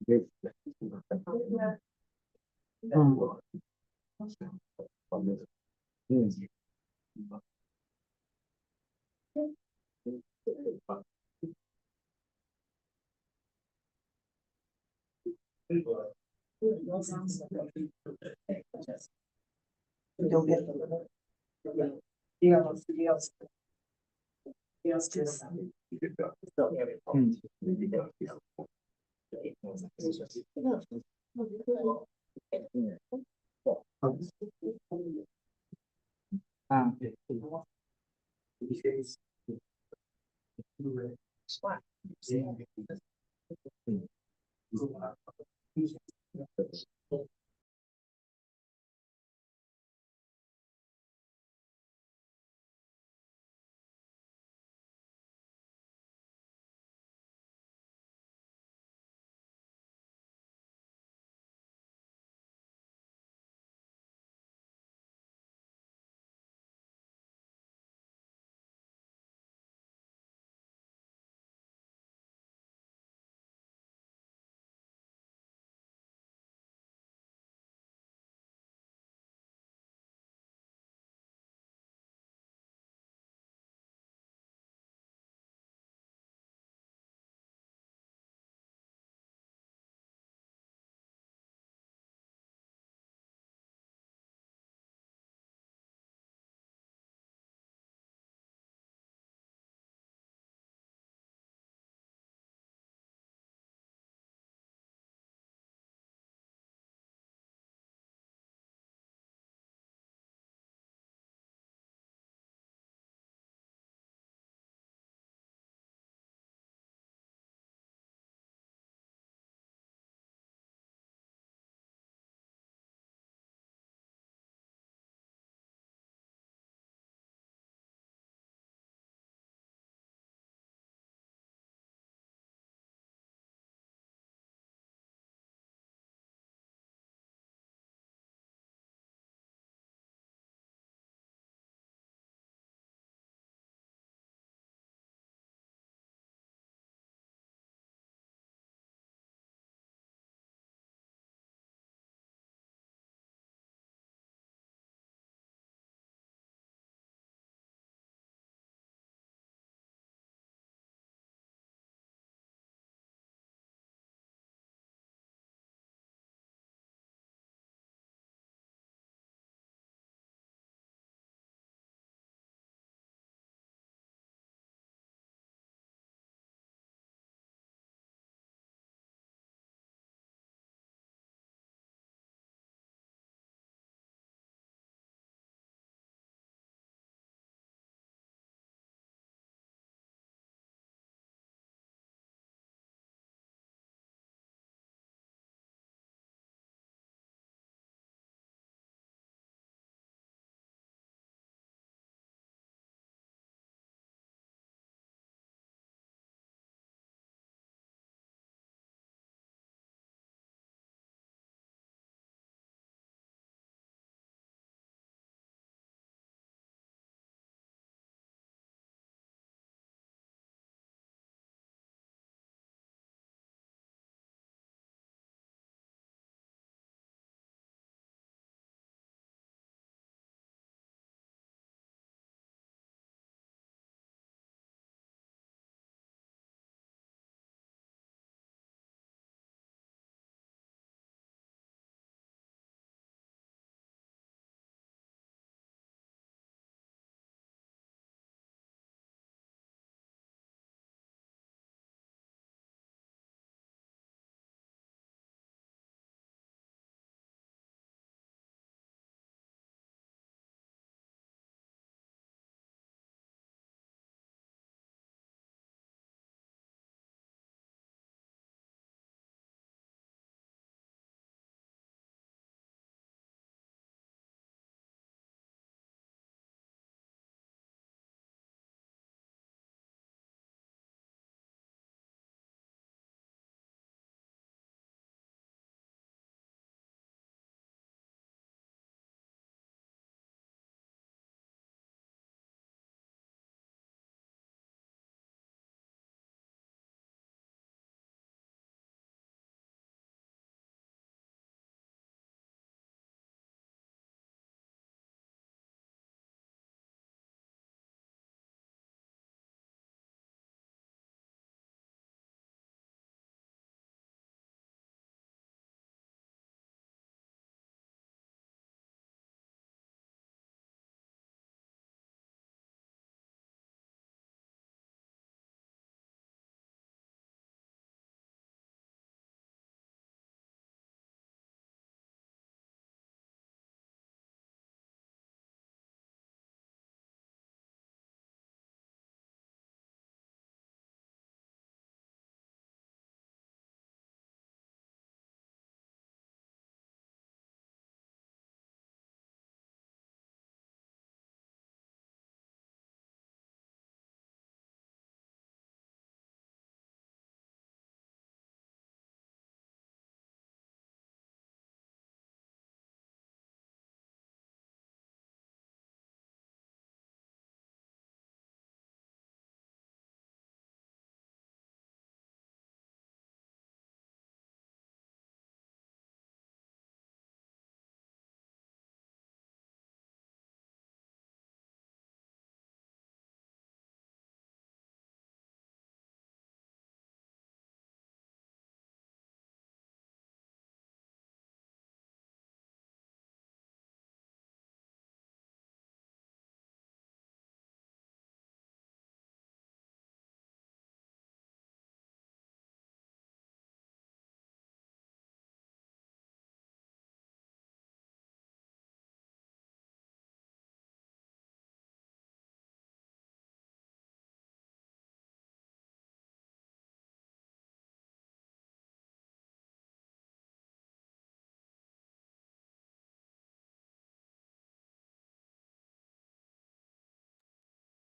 You'll get deals to some.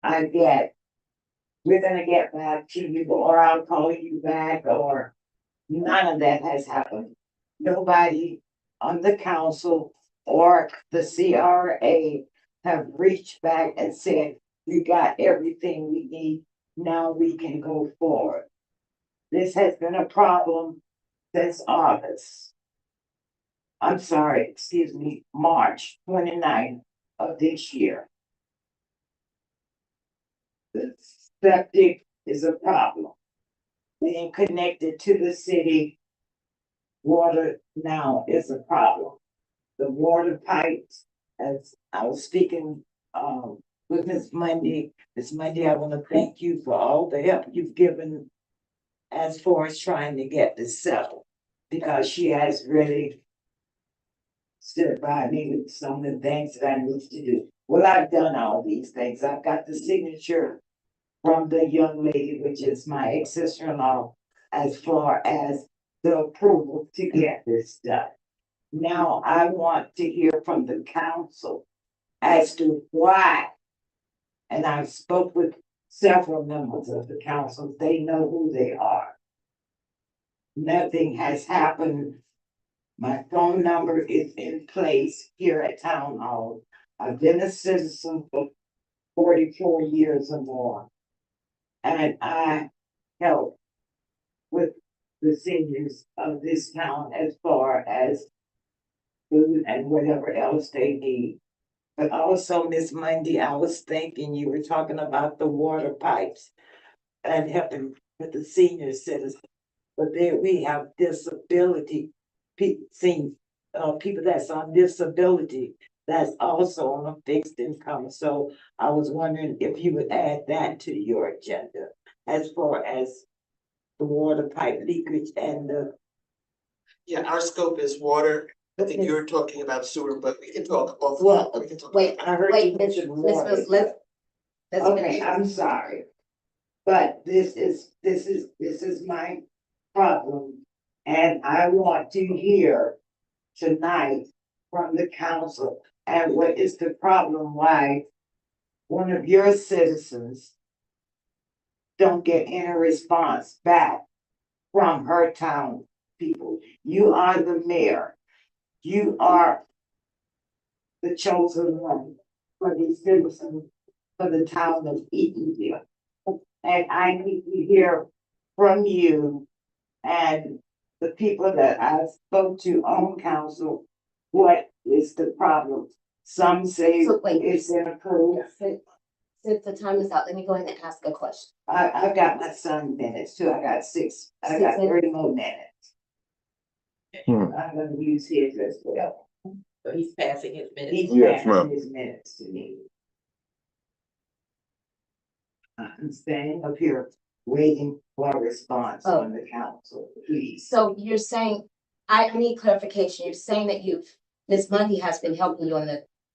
I get, we're gonna get back to you, or I'll call you back, or none of that has happened. Nobody on the council or the CRA have reached back and said, we got everything we need, now we can go forward. This has been a problem since August. I'm sorry, excuse me, March 29th of this year. The septic is a problem. Being connected to the city water now is a problem. The water pipes, as I was speaking with Miss Monday, I want to thank you for all the help you've given as far as trying to get this settled, because she has really stood by me with some of the things that I need to do. Well, I've done all these things. I've got the signature from the young lady, which is my ex-sister-in-law, as far as the approval to get this done. Now I want to hear from the council as to why. And I've spoke with several members of the council. They know who they are. Nothing has happened. My phone number is in place here at Town Hall. I've been a citizen for 44 years or more. And I help with the seniors of this town as far as food and whatever else they need. But also, Miss Monday, I was thinking you were talking about the water pipes and helping with the senior citizens. But there we have disability, people that's on disability that's also on a fixed income. So I was wondering if you would add that to your agenda as far as the water pipe leakage and the. Yeah, our scope is water. I think you're talking about sewer, but we can talk both. Well, We can talk. Wait, I heard you mention water. let's Okay, finish. I'm sorry. But this is my problem. And I want to hear tonight from the council. And what is the problem, why one of your citizens don't get any response back from her town people? You are the mayor. You are the chosen one for these citizens, for the town of Eatonville. And I need to hear from you and the people that I spoke to on council, what is the problem? Some say So wait. it's inapproved. Since the time is out, let me go ahead and ask a question. I've got my son minutes too. I got 30 more minutes. I'm gonna use his as well. So he's passing his minutes. He's Yes, passing ma'am. his minutes to me. I'm standing up here waiting for a response from the council, please. So you're saying, I need clarification. You're saying that Ms. Mundy has been helping you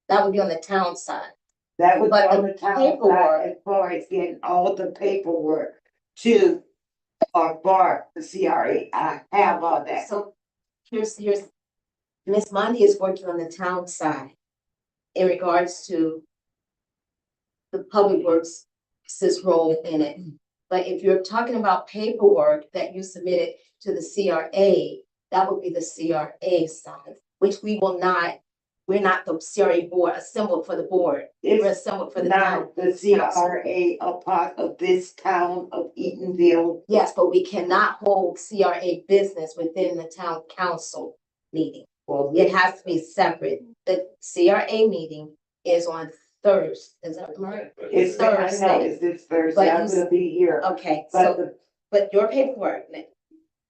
that would be on the town side. That was But on the the town paperwork- side as far as getting all the paperwork to or for the CRA. I have all that. So here's, Ms. Mundy is working on the town side in regards to the public works' role in it. But if you're talking about paperwork that you submitted to the CRA, that would be the CRA side, which we're not the CRA board assembled for the board. We're It's assembled for the town. not the CRA a part of this town of Eatonville. Yes, but we cannot hold CRA business within the town council meeting. Well, It has to be separate. The CRA meeting is on Thursday. Is that right? it's I know Thursday. it's this Thursday. But I you will be here. Okay, But so, but your paperwork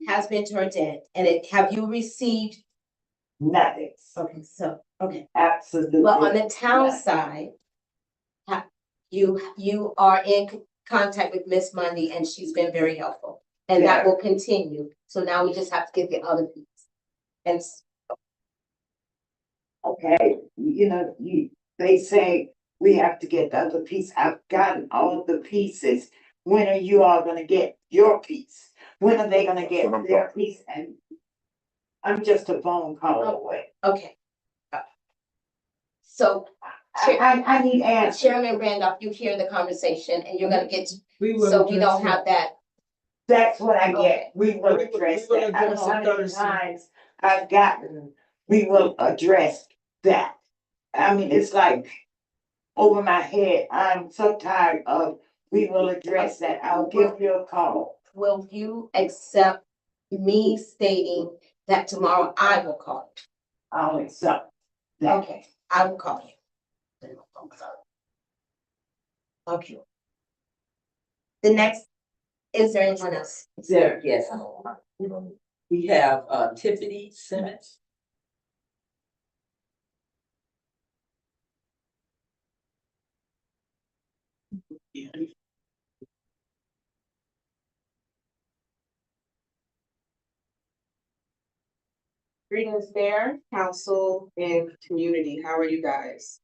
has been turned in, and have you received? nothing. Okay, so, okay. Absolutely. Well, on the town nothing. side, you are in contact with Miss Mundy, and she's been very helpful. And that will continue. So now we just have to get the other piece. And Okay, they say we have to get the other piece. I've gotten all of the pieces. When are you all gonna get your piece? When are they gonna get their piece? And I'm just a phone call away. okay. So I need answers. Chairman Randolph, you hear the conversation and you're gonna get, We will so we address don't that. have that. That's what I Okay. get. We will address we will that. I don't address know how it many Thursday. times I've gotten, we will address that. I mean, it's like over my head. I'm so tired of, we will address that. I'll give you a call. Will you accept me stating that tomorrow I will call I'll accept you? that. Okay, I will call you. Okay. The next, is there anyone else? There, yes. We have Tiffany Simmons. Greetings, Mayor, Council, and community. How are you guys?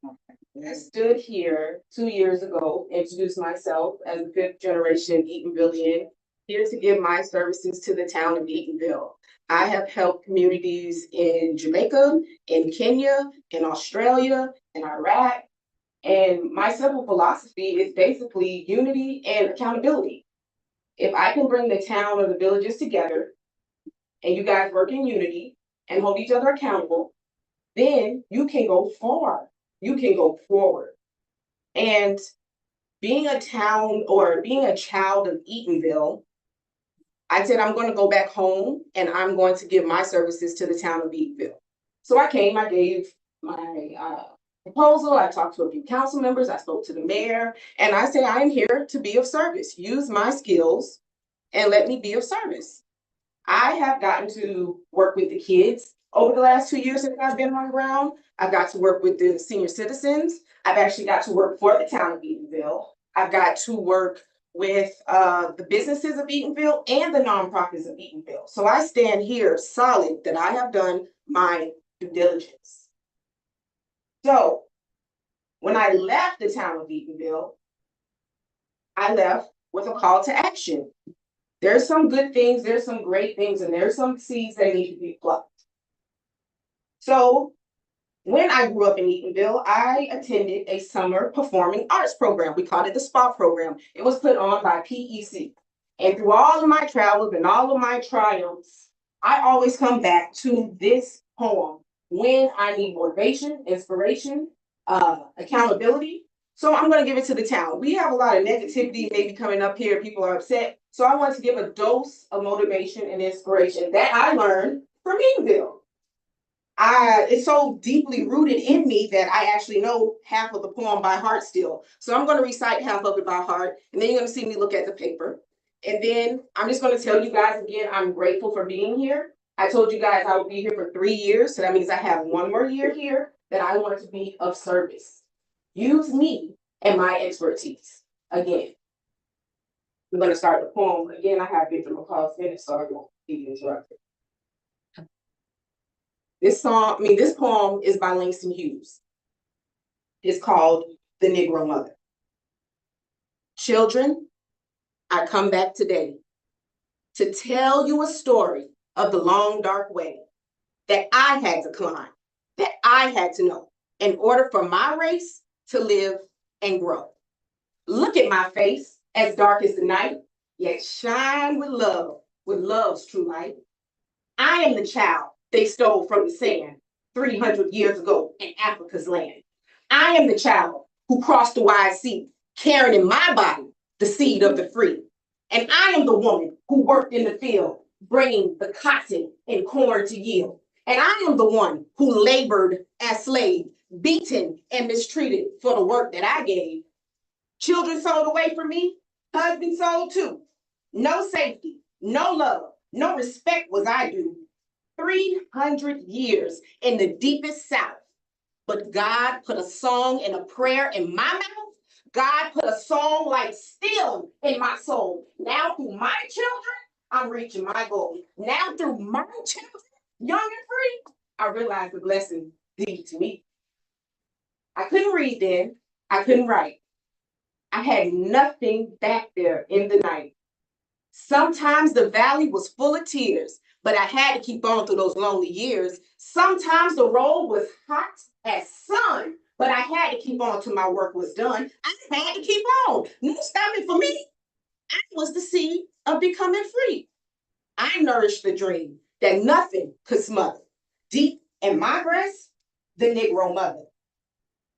I stood here 2 years ago, introduced myself as a fifth generation Eatonvillian, here to give my services to the town of Eatonville. I have helped communities in Jamaica, in Kenya, in Australia, in Iraq. And my simple philosophy is basically unity and accountability. If I can bring the town or the villages together and you guys work in unity and hold each other accountable, then you can go far. You can go forward. And being a town or being a child of Eatonville, I said, I'm going to go back home and I'm going to give my services to the town of Eatonville. So I came, I gave my proposal, I talked to a few council members, I spoke to the mayor, and I said, I am here to be of service. Use my skills and let me be of service. I have gotten to work with the kids over the last 2 years since I've been on the ground. I've got to work with the senior citizens. I've actually got to work for the town of Eatonville. I've got to work with the businesses of Eatonville and the nonprofits of Eatonville. So I stand here solid that I have done my due diligence. So when I left the town of Eatonville, I left with a call to action. There's some good things, there's some great things, and there's some seeds that need to be plucked. So when I grew up in Eatonville, I attended a summer performing arts program. We called it the SPA program. It was put on by PEC. And through all of my travels and all of my triumphs, I always come back to this poem when I need motivation, inspiration, accountability. So I'm going to give it to the town. We have a lot of negativity maybe coming up here. People are upset. So I want to give a dose of motivation and inspiration that I learned from Eatonville. It's so deeply rooted in me that I actually know half of the poem by heart still. So I'm going to recite half of it by heart, and then you're going to see me look at the paper. And then I'm just going to tell you guys again, I'm grateful for being here. I told you guys I would be here for 3 years, so that means I have 1 more year here that I want to be of service. Use me and my expertise again. I'm going to start the poem. Again, I have Victor McCall's finished, so I won't be interrupted. This poem is by Langston Hughes. It's called The Negro Mother. Children, I come back today to tell you a story of the long, dark way that I had to climb, that I had to know in order for my race to live and grow. Look at my face, as dark as the night, yet shine with love's true light. I am the child they stole from the sand 300 years ago in Africa's land. I am the child who crossed the wide sea, carrying in my body the seed of the free. And I am the woman who worked in the field, bringing the cotton and corn to yield. And I am the one who labored as slave, beaten and mistreated for the work that I gave. Children sold away from me, husbands sold too. No safety, no love, no respect was I due. 300 years in the deepest South. But God put a song and a prayer in my mouth. God put a song like still in my soul. Now through my children, I'm reaching my goal. Now through my children, young and free, I realize the blessing deep to me. I couldn't read then. I couldn't write. I had nothing back there in the night. Sometimes the valley was full of tears, but I had to keep on through those lonely years. Sometimes the road was hot as sun, But I had to keep on till my work was done. I had to keep on. No stopping for me. I was the seed of becoming free. I nourished the dream that nothing could smother. Deep in my breast, the Negro mother.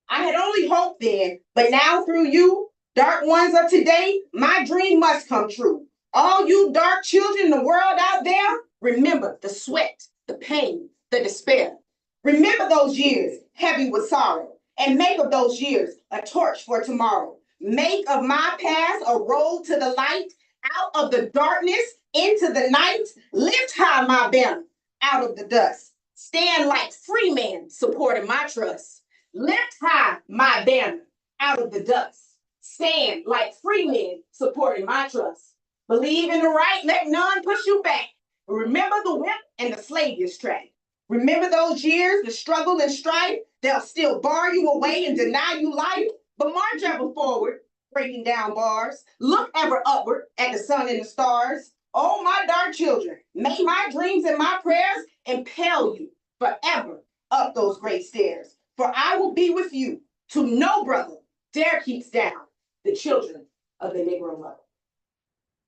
I had only hoped then, but now through you, dark ones of today, my dream must come true. All you dark children in the world out there, remember the sweat, the pain, the despair. Remember those years heavy with sorrow, and make of those years a torch for tomorrow. Make of my past a road to the light, out of the darkness into the night. Lift high my banner out of the dust. Stand like free men supporting my trust. Lift high my banner out of the dust. Stand like free men supporting my trust. Believe in the right, let none push you back. Remember the whip and the slavish track. Remember those years, the struggle and strife. They'll still bar you away and deny you life. But march ever forward, breaking down bars. Look ever upward at the sun and the stars. Oh, my dark children, may my dreams and my prayers impel you forever up those great stairs. For I will be with you to no brother dare keeps down the children of the Negro mother.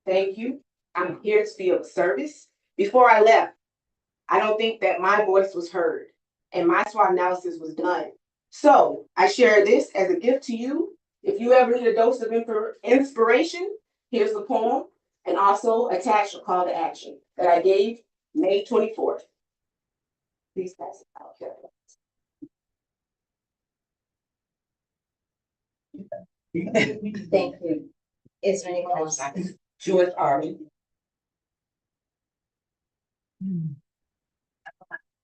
Thank you. I'm here to be of service. Before I left, I don't think that my voice was heard and my SWOT analysis was done. So I share this as a gift to you. If you ever need a dose of inspiration, here's the poem and also attach a call to action that I gave May 24th. Please pass it out. Thank you. Is there anyone else? Joyce Army.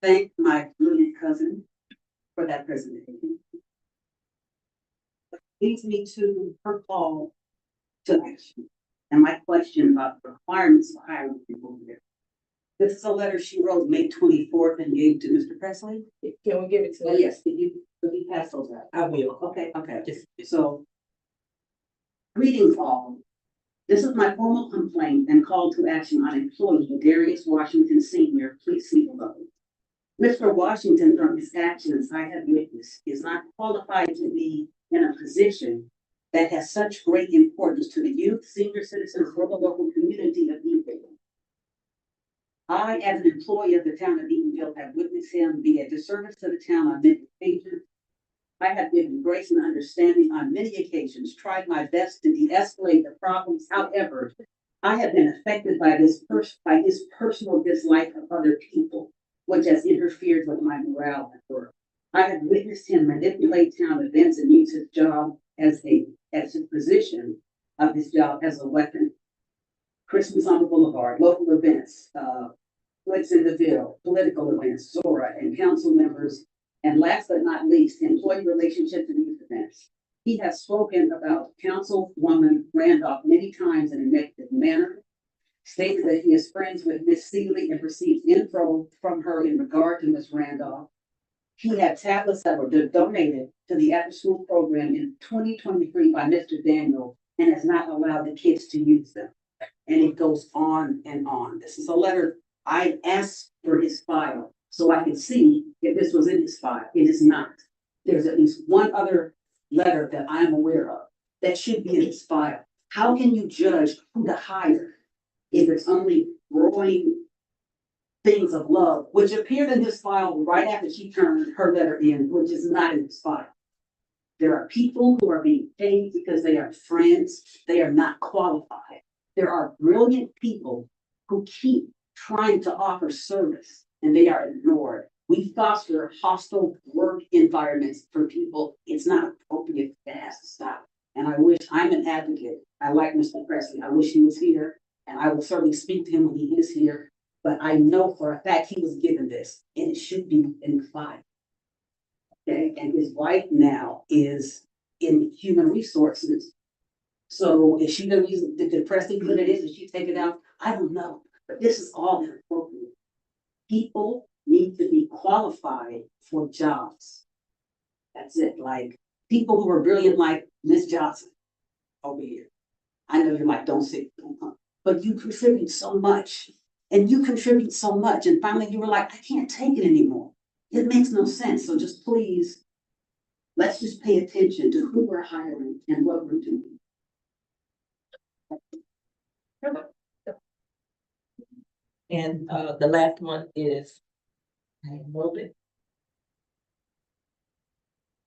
Thank my brilliant cousin for that presentation. Leads me to her call to action and my question about the requirements for hiring people here. This is a letter she wrote May 24th and gave to Mr. Presley. Can we give it to Oh, yes, could you pass those out? I will. Okay, so greetings all. This is my formal complaint and call to action on employee Darius Washington Sr. Please see below. Mr. Washington, from his actions I have witnessed, is not qualified to be in a position that has such great importance to the youth, senior citizens, or the local community of Eatonville. I, as an employee of the town of Eatonville, have witnessed him be a disservice to the town on many occasions. I have given grace and understanding on many occasions, tried my best to de-escalate the problems. However, I have been affected by his personal dislike of other people, which has interfered with my morale at work. I have witnessed him manipulate town events and use his job as his position of his job as a weapon. Christmas on the Boulevard, local events, Blitz in the Ville, political events, Zora, and council members, and last but not least, employee relationships and youth events. He has spoken about Councilwoman Randolph many times in a negative manner, stated that he is friends with Miss Seeley and receives info from her in regard to Miss Randolph. He had tablets that were donated to the after-school program in 2023 by Mr. Daniel and has not allowed the kids to use them. And it goes on and on. This is a letter I asked for his file so I could see if this was in his file. It is not. There's at least one other letter that I'm aware of that should be in his file. How can you judge who to hire if it's only growing things of love, which appeared in his file right after she turned her letter in, which is not in his file? There are people who are being paid because they are friends. They are not qualified. There are brilliant people who keep trying to offer service and they are ignored. We foster hostile work environments for people. It's not appropriate. It has to stop. And I wish I'm an advocate. I like Mr. Presley. I wish he was here and I will certainly speak to him when he is here. But I know for a fact he was given this and it should be in the file. Okay, and his wife now is in human resources. So is she the reason that the Presley put it in? Did she take it out? I don't know. But this is all inappropriate. People need to be qualified for jobs. That's it. Like people who are brilliant, like Miss Johnson over here. I know you're like, don't say, but you contribute so much. And you contribute so much. And finally you were like, I can't take it anymore. It makes no sense. So just please Let's just pay attention to who we're hiring and what we're doing. And the last one is. I wrote it.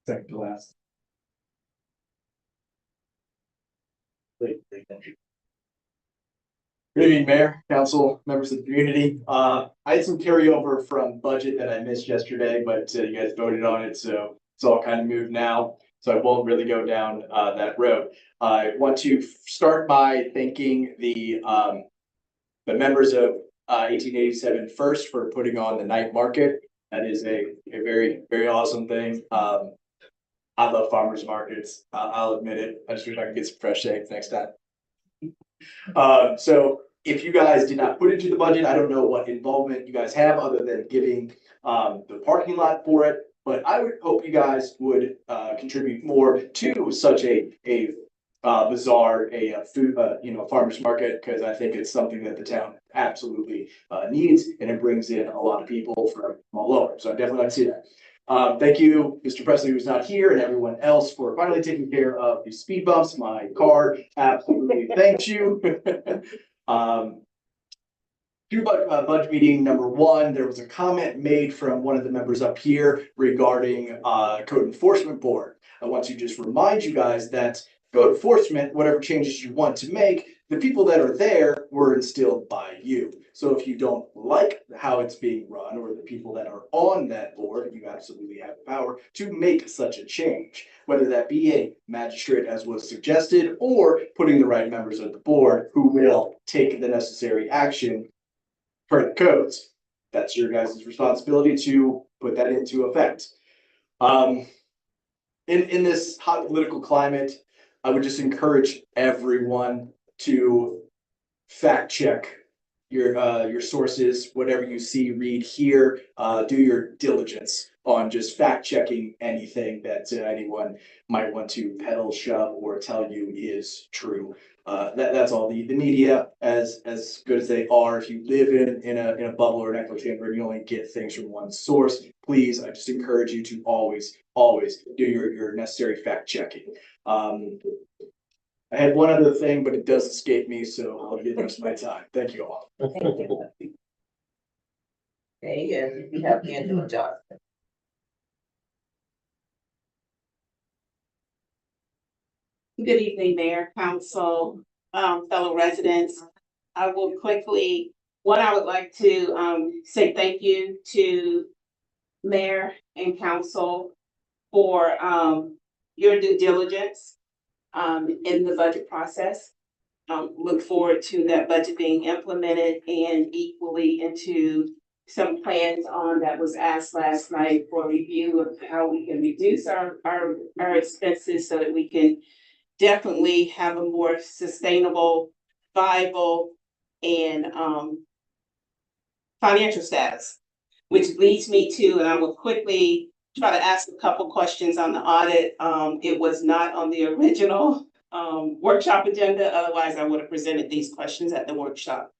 Second to last. Good evening, Mayor, Council, members of the community. I had some carryover from budget that I missed yesterday, but you guys voted on it, so it's all kind of moved now. So I won't really go down that road. I want to start by thanking the members of 1887 First for putting on the night market. That is a very, very awesome thing. I love farmers markets. I'll admit it. I just wish I could get some fresh eggs next time. So if you guys did not put it into the budget, I don't know what involvement you guys have other than giving the parking lot for it. But I would hope you guys would contribute more to such a bazaar, a food, farmers market, because I think it's something that the town absolutely needs, and it brings in a lot of people from all over. So I definitely like to see that. Thank you, Mr. Presley, who's not here, and everyone else for finally taking care of the speed bumps. My car absolutely thanks you. Through budget meeting number 1, there was a comment made from one of the members up here regarding code enforcement board. I want to just remind you guys that code enforcement, whatever changes you want to make, the people that are there were instilled by you. So if you don't like how it's being run, or the people that are on that board, you absolutely have the power to make such a change, whether that be a magistrate as was suggested, or putting the right members of the board who will take the necessary action per the codes. That's your guys' responsibility to put that into effect. In this hot political climate, I would just encourage everyone to fact check your sources, whatever you see, read, hear, do your diligence on just fact checking anything that anyone might want to peddle, shove, or tell you is true. That's all. The media, as good as they are, if you live in a bubble or an echo chamber and you only get things from one source, please, I just encourage you to always do your necessary fact checking. I had one other thing, but it does escape me, so I'll give the rest of my time. Thank you all. Thank you. Okay, and we have Angela Johnson. Good evening, Mayor, Council, fellow residents. I will quickly, I would like to say thank you to Mayor and Council for your due diligence in the budget process. Look forward to that budget being implemented, and equally into some plans that was asked last night for review of how we can reduce our expenses so that we can definitely have a more sustainable, viable, and financial status. Which leads me to, and I will quickly try to ask a couple questions on the audit. It was not on the original workshop agenda, otherwise I would have presented these questions at the workshop.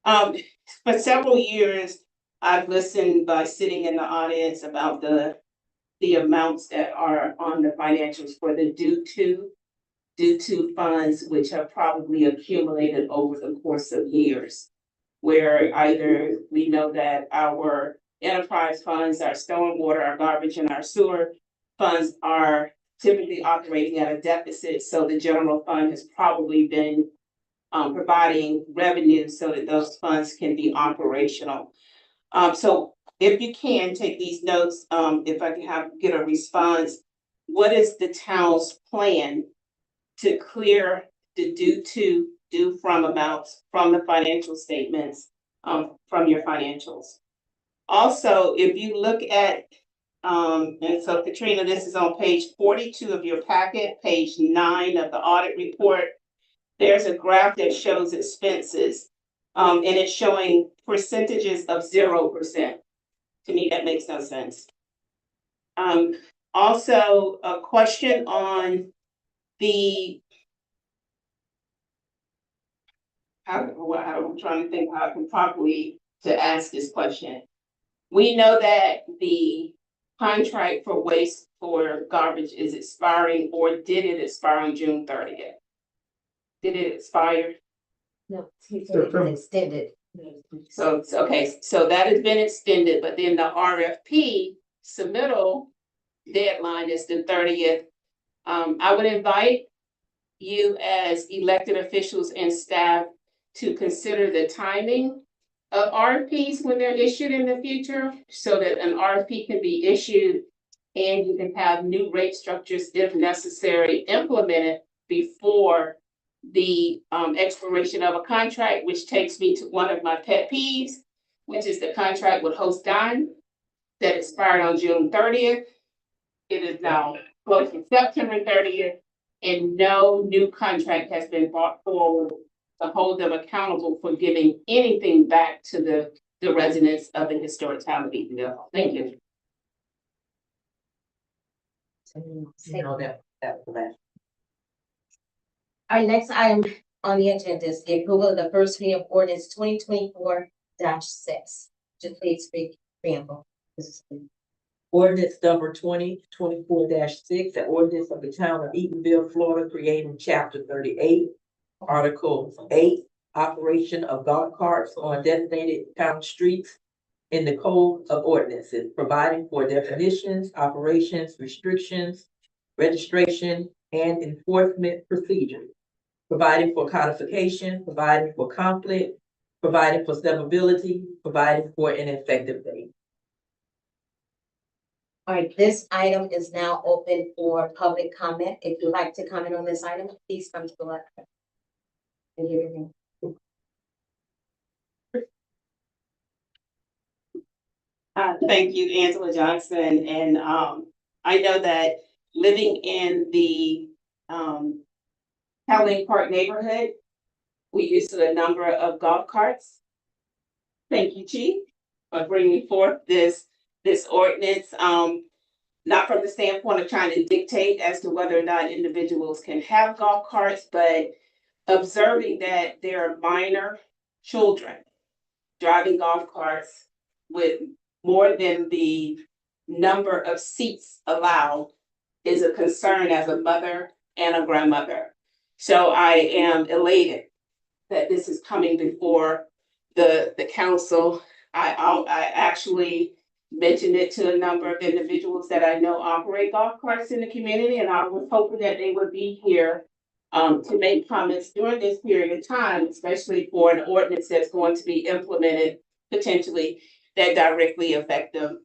For several years, I've listened by sitting in the audience about the amounts that are on the financials for the due to funds, which have probably accumulated over the course of years, where either we know that our enterprise funds, our stormwater, our garbage, and our sewer funds are typically operating at a deficit, so the general fund has probably been providing revenue so that those funds can be operational. So if you can take these notes, if I can get a response, what is the town's plan to clear the due from amounts from the financial statements, from your financials? Also, if you look at, and so Katrina, this is on page 42 of your packet, page 9 of the audit report. There's a graph that shows expenses, and it's showing percentages of 0%. To me, that makes no sense. Also, a question on the, I'm trying to think how I can properly to ask this question. We know that the contract for waste for garbage is expiring, or did it expire on June 30th? Did it expire? No, he said it was extended. So, okay, so that has been extended, but then the RFP submittal deadline is the 30th. I would invite you as elected officials and staff to consider the timing of RFPs when they're issued in the future, so that an RFP can be issued and you can have new rate structures, if necessary, implemented before the expiration of a contract, which takes me to one of my pet peeves, which is the contract with Host Dime that expired on June 30th. It is now close to September 30th, and no new contract has been brought forward to hold them accountable for giving anything back to the residents of the historic town of Eatonville. Thank you. You know, that was the last. Our next item on the agenda is the approval of the first reading of ordinance 2024-6. Just please speak preamble. This is Ordinance number 2024-6, an ordinance of the town of Eatonville, Florida, creating chapter 38, article 8, operation of golf carts on designated town streets in the code of ordinances, providing for definitions, operations, restrictions, registration, and enforcement procedures, providing for codification, providing for conflict, providing for severability, providing for an effective date. All right, this item is now open for public comment. If you'd like to comment on this item, please come to the lectern. Thank you, Angela Johnson, and I know that living in the Howling Park neighborhood, we use a number of golf carts. Thank you, Chief, for bringing forth this ordinance. Not from the standpoint of trying to dictate as to whether or not individuals can have golf carts, but observing that there are minor children driving golf carts with more than the number of seats allowed is a concern as a mother and a grandmother. So I am elated that this is coming before the council. I actually mentioned it to a number of individuals that I know operate golf carts in the community, and I was hoping that they would be here to make comments during this period of time, especially for an ordinance that's going to be implemented potentially that directly affect them.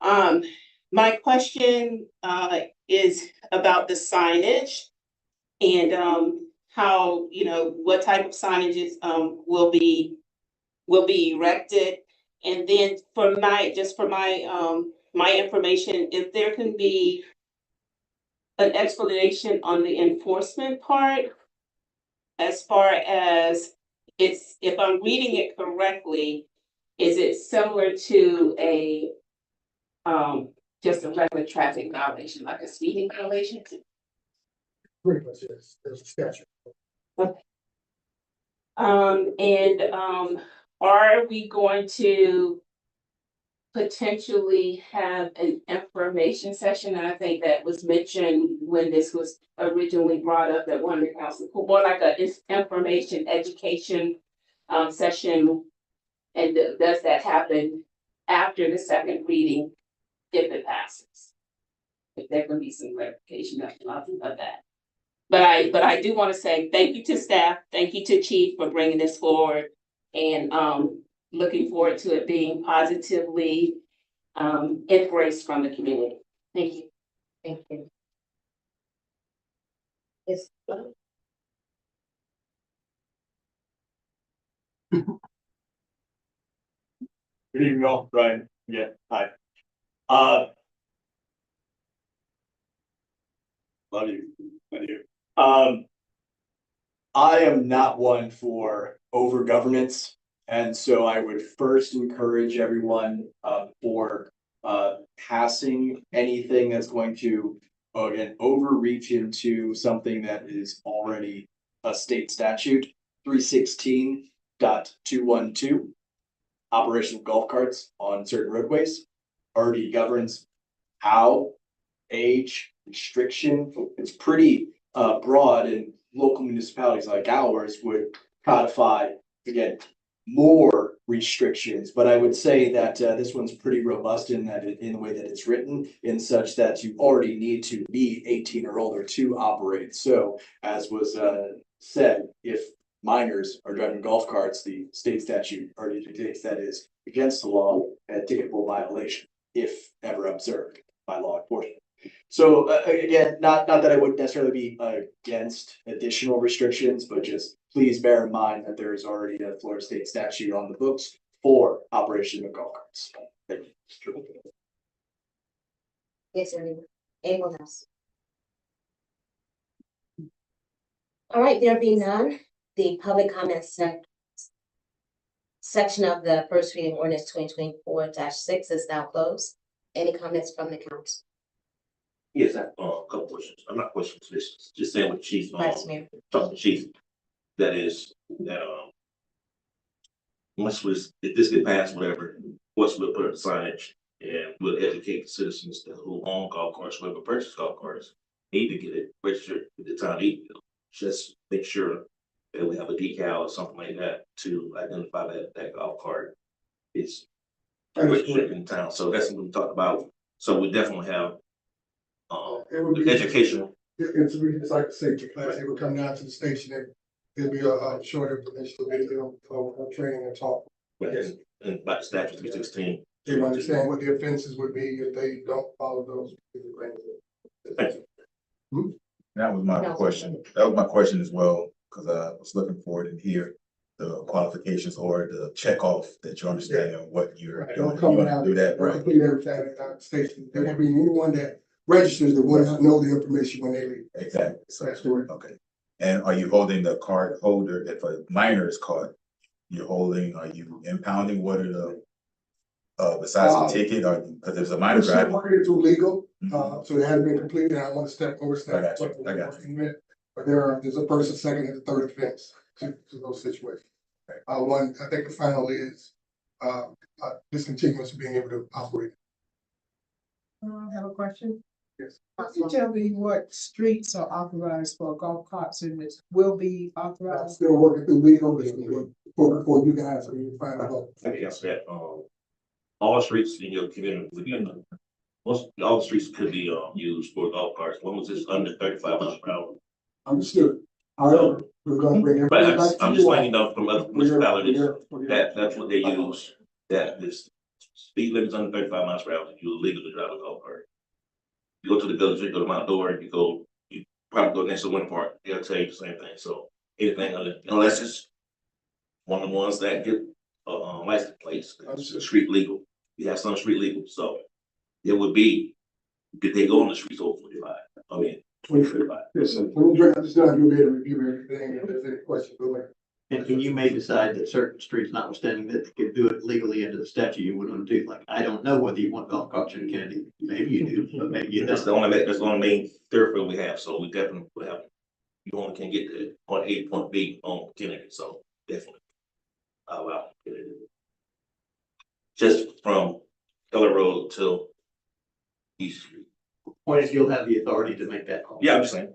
My question is about the signage and how, what type of signages will be erected. And then for my my information, if there can be an explanation on the enforcement part, as far as if I'm reading it correctly, is it similar to a just a regular traffic violation, like a speeding violation? Pretty much is, there's a statute. Are we going to potentially have an information session? And I think that was mentioned when this was originally brought up at one of the council, more like a information education session. And does that happen after the second reading if it passes? If there can be some clarification about that. But I do want to say thank you to staff, thank you to Chief for bringing this forward, and looking forward to it being positively embraced from the community. Thank you. Thank you. Yes. Good evening, all. Brian. Yeah, hi. Love you. Love you. I am not one for over governance, and so I would first encourage everyone for passing anything that's going to again overreach into something that is already a state statute. 316.212, operation of golf carts on certain roadways, already governs how age restriction. It's pretty broad, and local municipalities like ours would codify, again, more restrictions, but I would say that this one's pretty robust in that in the way that it's written, in such that you already need to be 18 or older to operate. So as was said, if minors are driving golf carts, the state statute already dictates that is against the law and a ticketable violation if ever observed by law enforcement. So again, not that I would necessarily be against additional restrictions, but just please bear in mind that there is already a Florida state statute on the books for operation of golf carts. Thank you. Yes, anyone else? All right, there being none, the public comment section of the first reading ordinance 2024-6 is now closed. Any comments from the council? Yes, I have a couple questions. I'm not questions, just saying what Chief, Vice Mayor. talking to Chief. That is, that, if this get passed, whatever, once we'll put up the signage and we'll educate the citizens that who own golf carts, whoever purchase golf carts, need to get it registered with the town of Eatonville. Just make sure that we have a decal or something like that to identify that golf cart is registered in town. So that's what we talked about. So we definitely have education. It's like a safety class. They would come down to the station and there'll be a short informational video of training and talk. And by statute 316. They understand what the offenses would be if they don't follow those. Thank you. That was my question. That was my question as well, because I was looking for it in here, the qualifications or the check off that you understand what you're doing. Don't come You want out, to do that, don't right? complete everything at the station. There won't be anyone that registers that will not know the information when they leave. Exactly. So, That's correct. okay. And are you holding the card holder if a minor is caught? Are you impounding? What are the besides the ticket, or because there's a minor It's still driving? working through legal, so it hasn't been completed. I want to step over. I got you. But there's a first, a second, and a third offense to those situations. One, I think the final is discontinuance of being able to operate. I have a question. Yes. Can you tell me what streets are authorized for golf carts and it will be I'm authorized? still working through legal before you guys can find out. I think that's that, all streets in your community, all the streets could be, used for golf carts, as long as it's under 35 miles per hour. Understood. However, we're gonna bring But everything back to I'm you just all. letting you know from other municipalities, that's what they use, that this speed limit is under 35 miles per hour, you're legal to drive a golf cart. You go to the village, you go to Mount Dora, you probably go next to Winter Park, they'll tell you the same thing, so anything unless it's one of the ones that get license plates, it's street legal. You have some street legal, so it would be, did they go on the streets over 45? I mean, 35. Listen, when we bring up this done, you'll be able to review everything. If there's any questions, go ahead. And you may decide that certain streets, notwithstanding that they could do it legally under the statute, you wouldn't do, like, I don't know whether you want golf carts in Kennedy. Maybe you do, but maybe you That's don't. the only main thoroughfare we have, so we definitely will have, you only can get to point A, point B on Kennedy, so definitely. Wow. Just from Keller Road till East Street. Point is, you'll have the authority to make that call. Yeah, I'm just saying.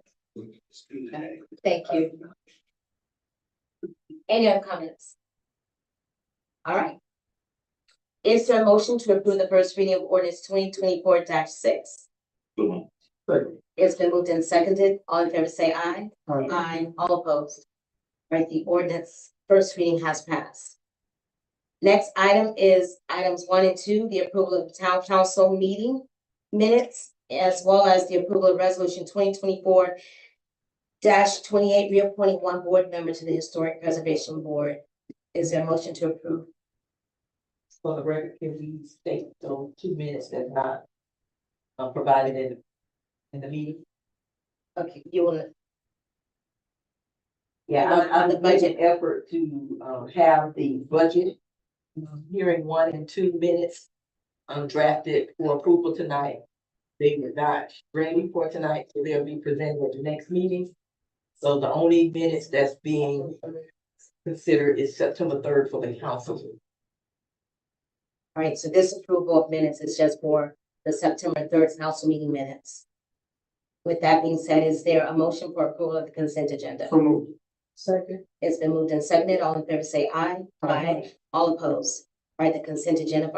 Thank you. Any other comments? All right. Is there a motion to approve the first reading of ordinance 2024-6? It's been moved and seconded. All in favor say aye. Aye. All opposed. Right, the ordinance first reading has passed. Next item is items 1 and 2, the approval of town council meeting minutes, as well as the approval of resolution 2024-28, reappointing one board member to the Historic Preservation Board. Is there a motion to approve? For the record, can we state those 2 minutes that not provided in the meeting? Okay, you will. Yeah, I'm making an effort to have the budget hearing 1 and 2 minutes drafted for approval tonight. They were not ready for tonight, so they'll be presented at the next meeting. So the only minutes that's being considered is September 3rd for the council. All right, so this approval of minutes is just for the September 3rd council meeting minutes. With that being said, is there a motion for approval of the consent agenda? Second. It's been moved and seconded. All in favor say aye. Aye. All opposed. All right, the consent agenda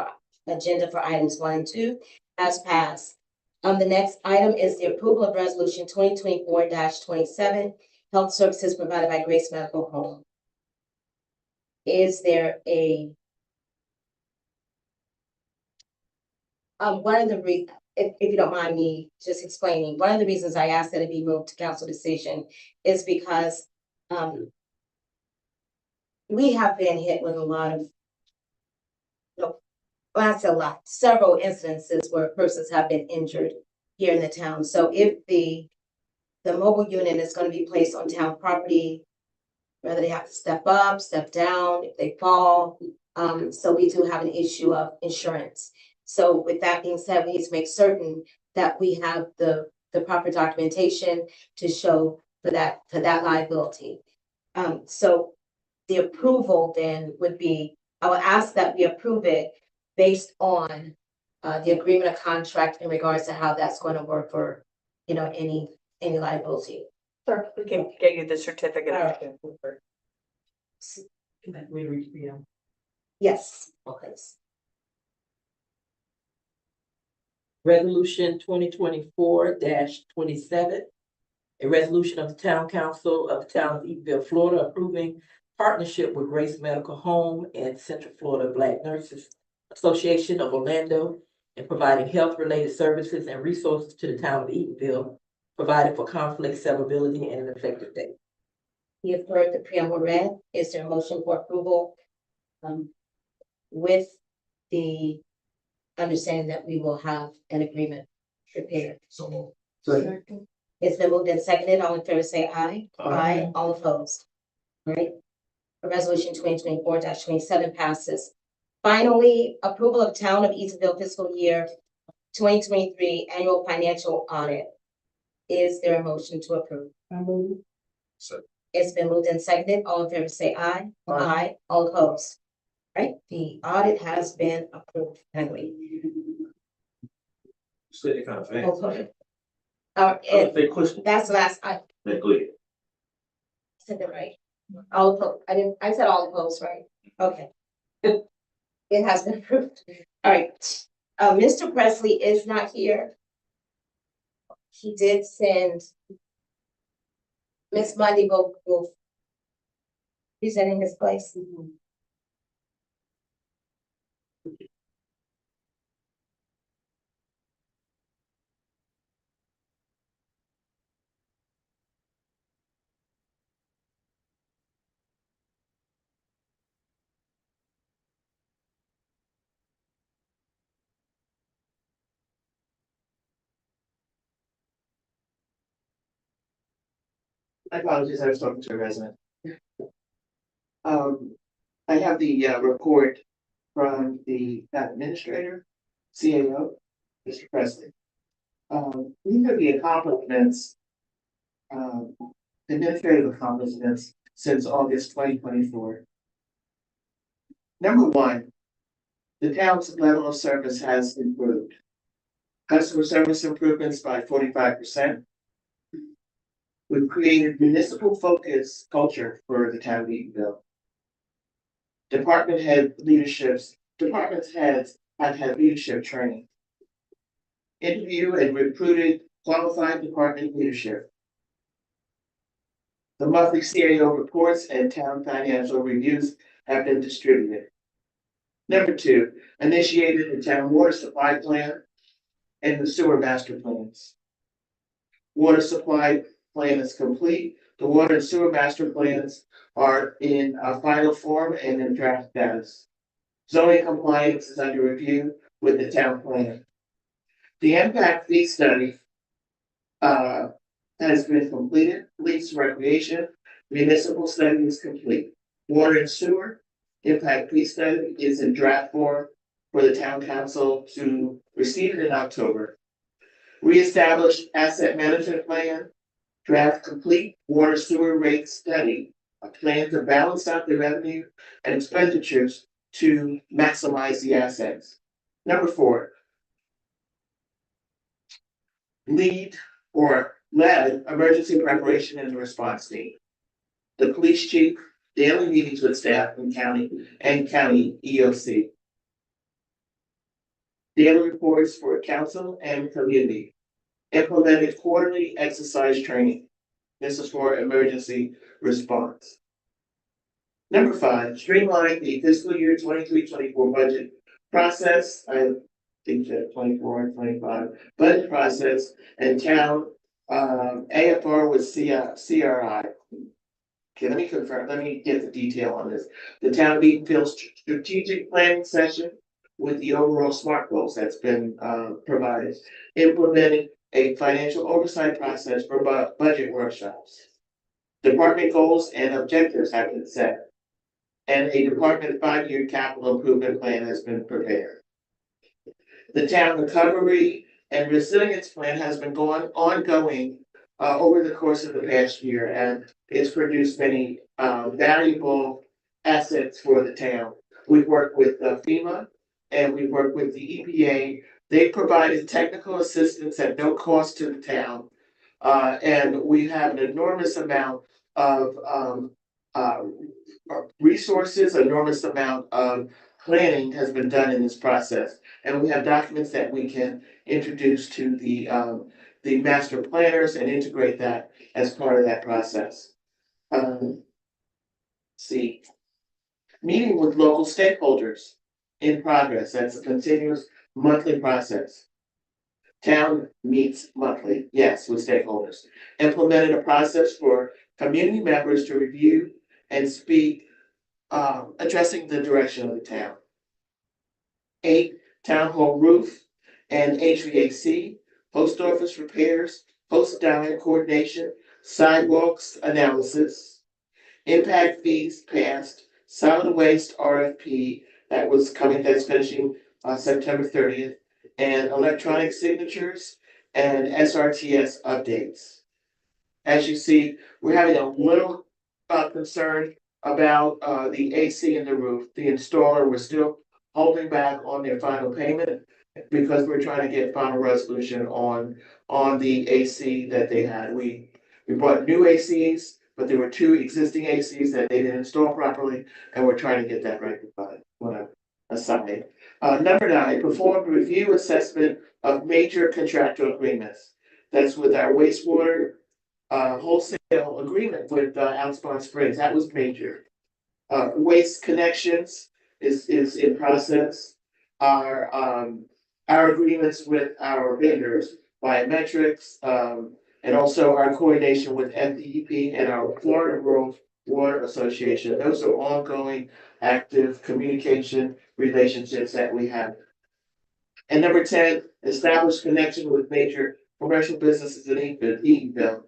for items 1 and 2 has passed. The next item is the approval of resolution 2024-27, health services provided by Grace Medical Home. Is there a one of the if you don't mind me just explaining, one of the reasons I asked that it be moved to council decision is because we have been hit with a lot of, well, that's a lot, several instances where persons have been injured here in the town. So if the mobile unit is going to be placed on town property, whether they have to step up, step down, if they fall, so we do have an issue of insurance. So with that being said, we need to make certain that we have the proper documentation to show for that liability. So the approval then would be, I would ask that we approve it based on the agreement of contract in regards to how that's going to work for, any liability. Sure, we can get you the certificate. Yes, okay. Resolution 2024-27, a resolution of the Town Council of the Town of Eatonville, Florida, approving partnership with Grace Medical Home and Central Florida Black Nurses Association of Orlando and providing health-related services and resources to the town of Eatonville, provided for conflict severability and an effective date. You've heard the preamble read. Is there a motion for approval? With the understanding that we will have an agreement prepared. So. It's been moved and seconded. All in favor say aye. Aye. All opposed. All right. Resolution 2024-27 passes. Finally, approval of Town of Eatonville fiscal year 2023 annual financial audit. Is there a motion to approve? It's been moved and seconded. All in favor say aye. Aye. All opposed. Right, the audit has been approved. Finally. Said it kind of fast. Okay. Big question. That's the last, I Yeah, go ahead. said that right. All opposed, I said all opposed, right? Okay. It has been approved. All right, Mr. Presley is not here. He did send Miss Monday will present in his place. I apologize, I was talking to a resident. I have the report from the administrator, CAO, Mr. Presley. These are the accomplishments, administrative accomplishments since August 2024. Number one, the town's level of service has improved. Customer service improvements by 45%. We've created municipal focus culture for the town of Eatonville. Department heads have had leadership training. Interview and recruited qualified department leadership. The monthly CAO reports and town financial reviews have been distributed. Number two, initiated the town water supply plan and the sewer master plans. Water supply plan is complete. The water and sewer master plans are in a final form and in draft status. Zoning compliance is under review with the town plan. The impact fee study has been completed. Police recreation municipal study is complete. Water and sewer impact fee study is in draft form for the town council to receive it in October. Reestablished asset management plan, draft complete. Water sewer rate study, a plan to balance out the revenue and expenditures to maximize the assets. Number four, lead or led emergency preparation and response team. The police chief, daily meetings with staff and county EOC. Daily reports for council and community. Implemented quarterly exercise training. This is for emergency response. Number 5, streamline the fiscal year 23-24 budget process. I think that 24 and 25 budget process and town AFR with CRI. Okay, let me confirm. Let me get the detail on this. The town of Eatonville strategic planning session with the overall SMART goals that's been provided. Implementing a financial oversight process for budget workshops. Department goals and objectives have been set. And a department 5-year capital improvement plan has been prepared. The town recovery and resilience plan has been ongoing over the course of the past year, and it's produced many valuable assets for the town. We've worked with FEMA and we've worked with the EPA. They provided technical assistance at no cost to the town, and we have an enormous amount of resources, enormous amount of planning has been done in this process, and we have documents that we can introduce to the master planners and integrate that as part of that process. See, meeting with local stakeholders in progress. That's a continuous monthly process. Town meets monthly, yes, with stakeholders. Implemented a process for community members to review and speak, addressing the direction of the town. 8, town hall roof and HVAC, post office repairs, post diet coordination, sidewalks analysis, impact fees passed, solid waste RFP that's finishing September 30th, and electronic signatures and SRTS updates. As you see, we're having a little concern about the AC in the roof. The installer, we're still holding back on their final payment because we're trying to get final resolution on the AC that they had. We bought new ACs, but there were 2 existing ACs that they didn't install properly, and we're trying to get that rectified. Aside. Number 9, perform review assessment of major contractual agreements. That's with our wastewater wholesale agreement with Alspon Springs. That was major. Waste connections is in process. Our agreements with our vendors, biometrics, and also our coordination with FDEP and our Florida Rural Water Association. Those are ongoing, active communication relationships that we have. And number 10, establish connection with major commercial businesses in Eatonville.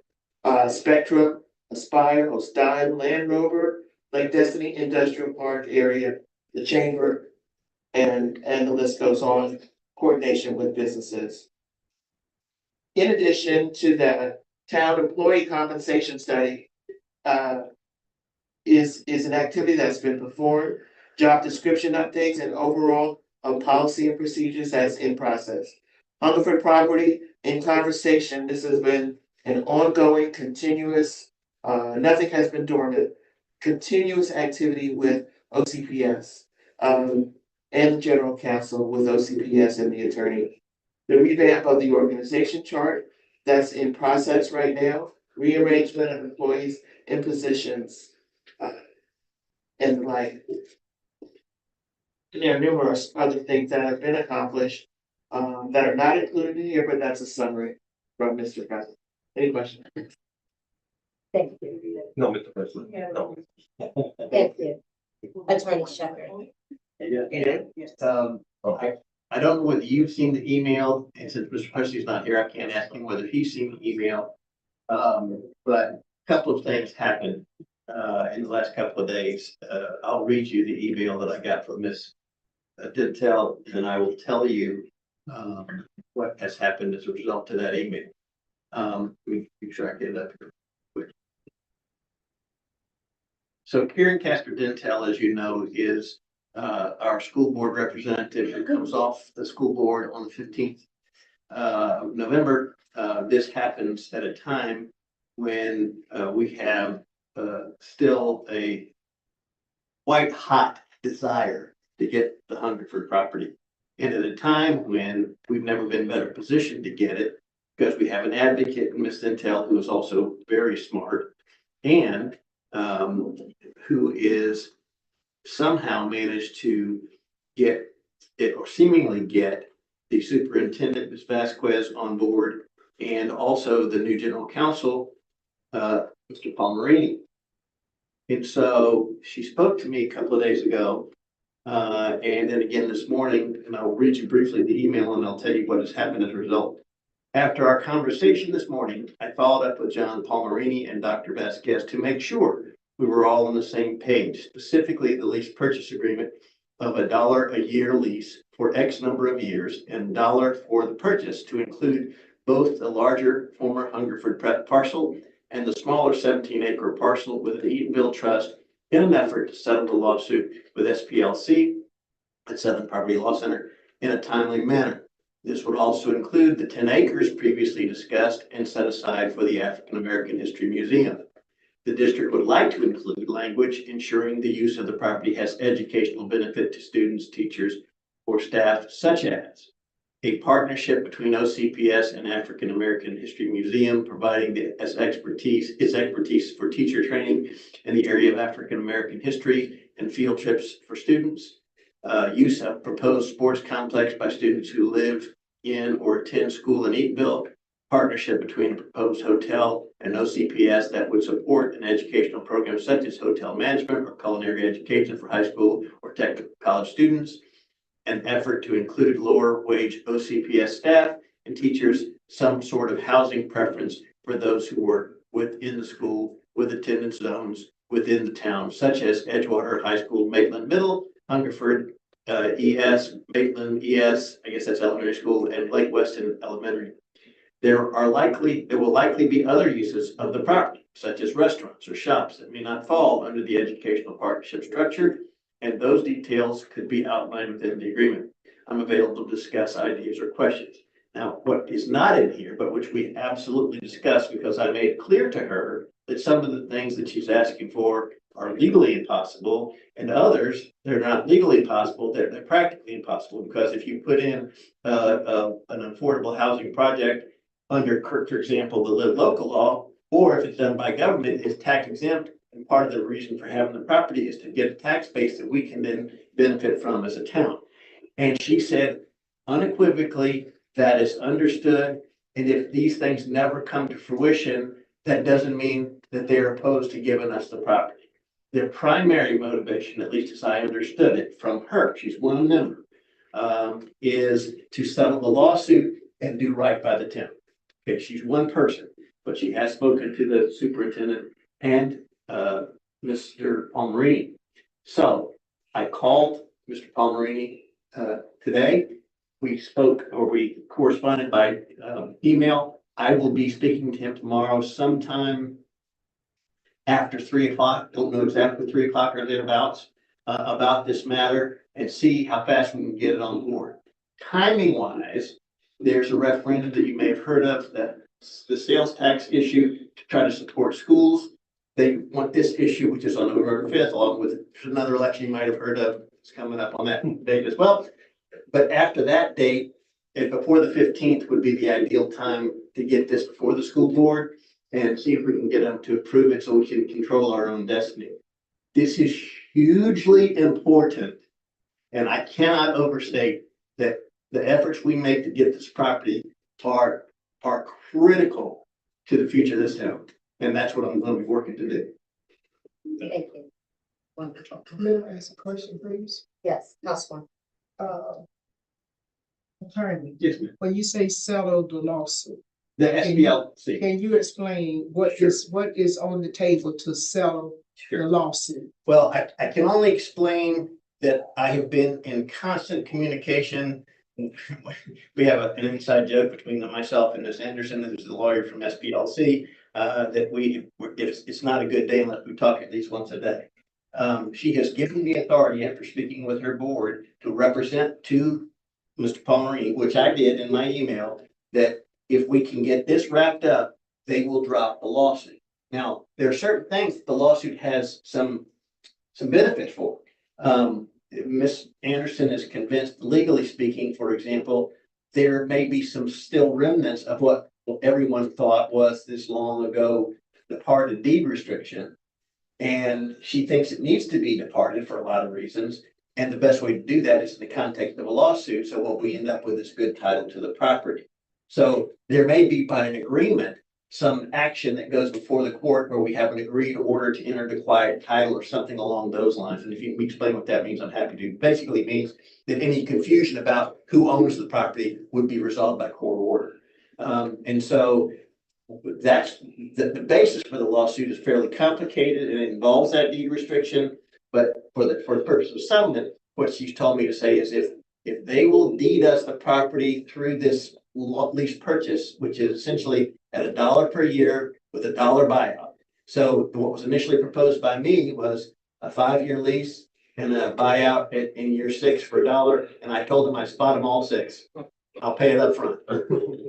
Spectrum, Aspire, Ostine, Land Rover, Lake Destiny Industrial Park area, the Chamber, and the list goes on. Coordination with businesses. In addition to that, town employee compensation study is an activity that's been performed. Job description updates and overall policy and procedures that's in process. Hungerford property in conversation. This has been an ongoing, continuous, nothing has been dormant, continuous activity with OCPS and the general counsel with OCPS and the attorney. The revamp of the organization chart that's in process right now, rearrangement of employees in positions and the like. And there are numerous other things that have been accomplished that are not included in here, but that's a summary from Mr. President. Any questions? Thank you. No, Mr. President, no. Thank you. Attorney Shepherd. I don't know whether you've seen the email, and since Mr. Hussey's not here, I can't ask him whether he's seen the email. But a couple of things happened in the last couple of days. I'll read you the email that I got from Miss Dentel, and I will tell you what has happened as a result of that email. We try to get it up here quick. So Karen Casper Dentel, as you know, is our school board representative who comes off the school board on the 15th of November. this happens at a time when we have still a white hot desire to get the Hungerford property. And at a time when we've never been better positioned to get it, because we have an advocate in Ms. Intel who is also very smart and who is somehow managed to get it, or seemingly get, the superintendent, Ms. Vasquez, on board, and also the new general counsel, Mr. Palmerini. And so she spoke to me a couple of days ago, and then again this morning, and I'll read you briefly the email and I'll tell you what has happened as a result. After our conversation this morning, I followed up with John Palmerini and Dr. Vasquez to make sure we were all on the same page, specifically the lease purchase agreement of $1 a year lease for X number of years and $1 for the purchase to include both the larger former Hungerford parcel and the smaller 17-acre parcel with the Eatonville Trust in an effort to settle the lawsuit with SPLC at Southern Property Law Center in a timely manner. This would also include the 10 acres previously discussed and set aside for the African American History Museum. The district would like to include language ensuring the use of the property has educational benefit to students, teachers, or staff, such as a partnership between OCPS and African American History Museum, providing its expertise for teacher training in the area of African American history and field trips for students. Use of proposed sports complex by students who live in or attend school in Eatonville. Partnership between a proposed hotel and OCPS that would support an educational program such as hotel management or culinary education for high school or technical college students. An effort to include lower wage OCPS staff and teachers, some sort of housing preference for those who work within the school with attendance zones within the town, such as Edgewater High School, Maitland Middle, Hungerford ES, Maitland ES, I guess that's elementary school, and Lake Weston Elementary. There will likely be other uses of the property, such as restaurants or shops that may not fall under the educational partnership structure, and those details could be outlined within the agreement. I'm available to discuss ideas or questions. Now, what is not in here, but which we absolutely discussed because I made clear to her that some of the things that she's asking for are legally impossible, and others, they're not legally possible, they're practically impossible, because if you put in an affordable housing project under, for example, the Live Local law, or if it's done by government, it's tax exempt. And part of the reason for having the property is to get a tax base that we can then benefit from as a town. And she said unequivocally that is understood. And if these things never come to fruition, that doesn't mean that they're opposed to giving us the property. Their primary motivation, at least as I understood it from her, she's one member, is to settle the lawsuit and do right by the town. Okay, she's one person, but she has spoken to the superintendent and Mr. Palmerini. So I called Mr. Palmerini today. We spoke, or we corresponded by email. I will be speaking to him tomorrow sometime after 3 o'clock. Don't know exactly 3 o'clock or thereabouts about this matter and see how fast we can get it on board. Timing wise, there's a referendum that you may have heard of, that the sales tax issue to try to support schools. They want this issue, which is on November 5th, along with another election you might have heard of. It's coming up on that date as well. But after that date, and before the 15th would be the ideal time to get this before the school board and see if we can get them to approve it so we can control our own destiny. This is hugely important. And I cannot overstate that the efforts we make to get this property are critical to the future of this town. And that's what I'm going to be working to do. Thank you. Wonderful. May I ask a question, please? Yes, Councilman. Attorney, Yes, ma'am. when you say settle the lawsuit, The SPLC. can you explain what is on the table to settle the lawsuit? Well, I can only explain that I have been in constant communication. We have an inside joke between myself and Ms. Anderson, who's the lawyer from SPLC, that it's not a good day unless we talk at least once a day. She has given me authority after speaking with her board to represent to Mr. Palmerini, which I did in my email, that if we can get this wrapped up, they will drop the lawsuit. Now, there are certain things that the lawsuit has some benefits for. Ms. Anderson is convinced, legally speaking, for example, there may be some still remnants of what everyone thought was this long ago departed deed restriction. And she thinks it needs to be departed for a lot of reasons. And the best way to do that is in the context of a lawsuit. So what we end up with is good title to the property. So there may be by an agreement, some action that goes before the court where we have an agreed order to enter the quiet title or something along those lines. And if you can explain what that means, I'm happy to. Basically it means that any confusion about who owns the property would be resolved by court order. And so that's the basis for the lawsuit is fairly complicated and it involves that deed restriction. But for the purpose of settlement, what she's told me to say is if they will deed us the property through this lease purchase, which is essentially at $1 per year with $1 buyout. So what was initially proposed by me was a 5-year lease and a buyout in year 6 for $1. And I told them I spot them all 6. I'll pay it up front.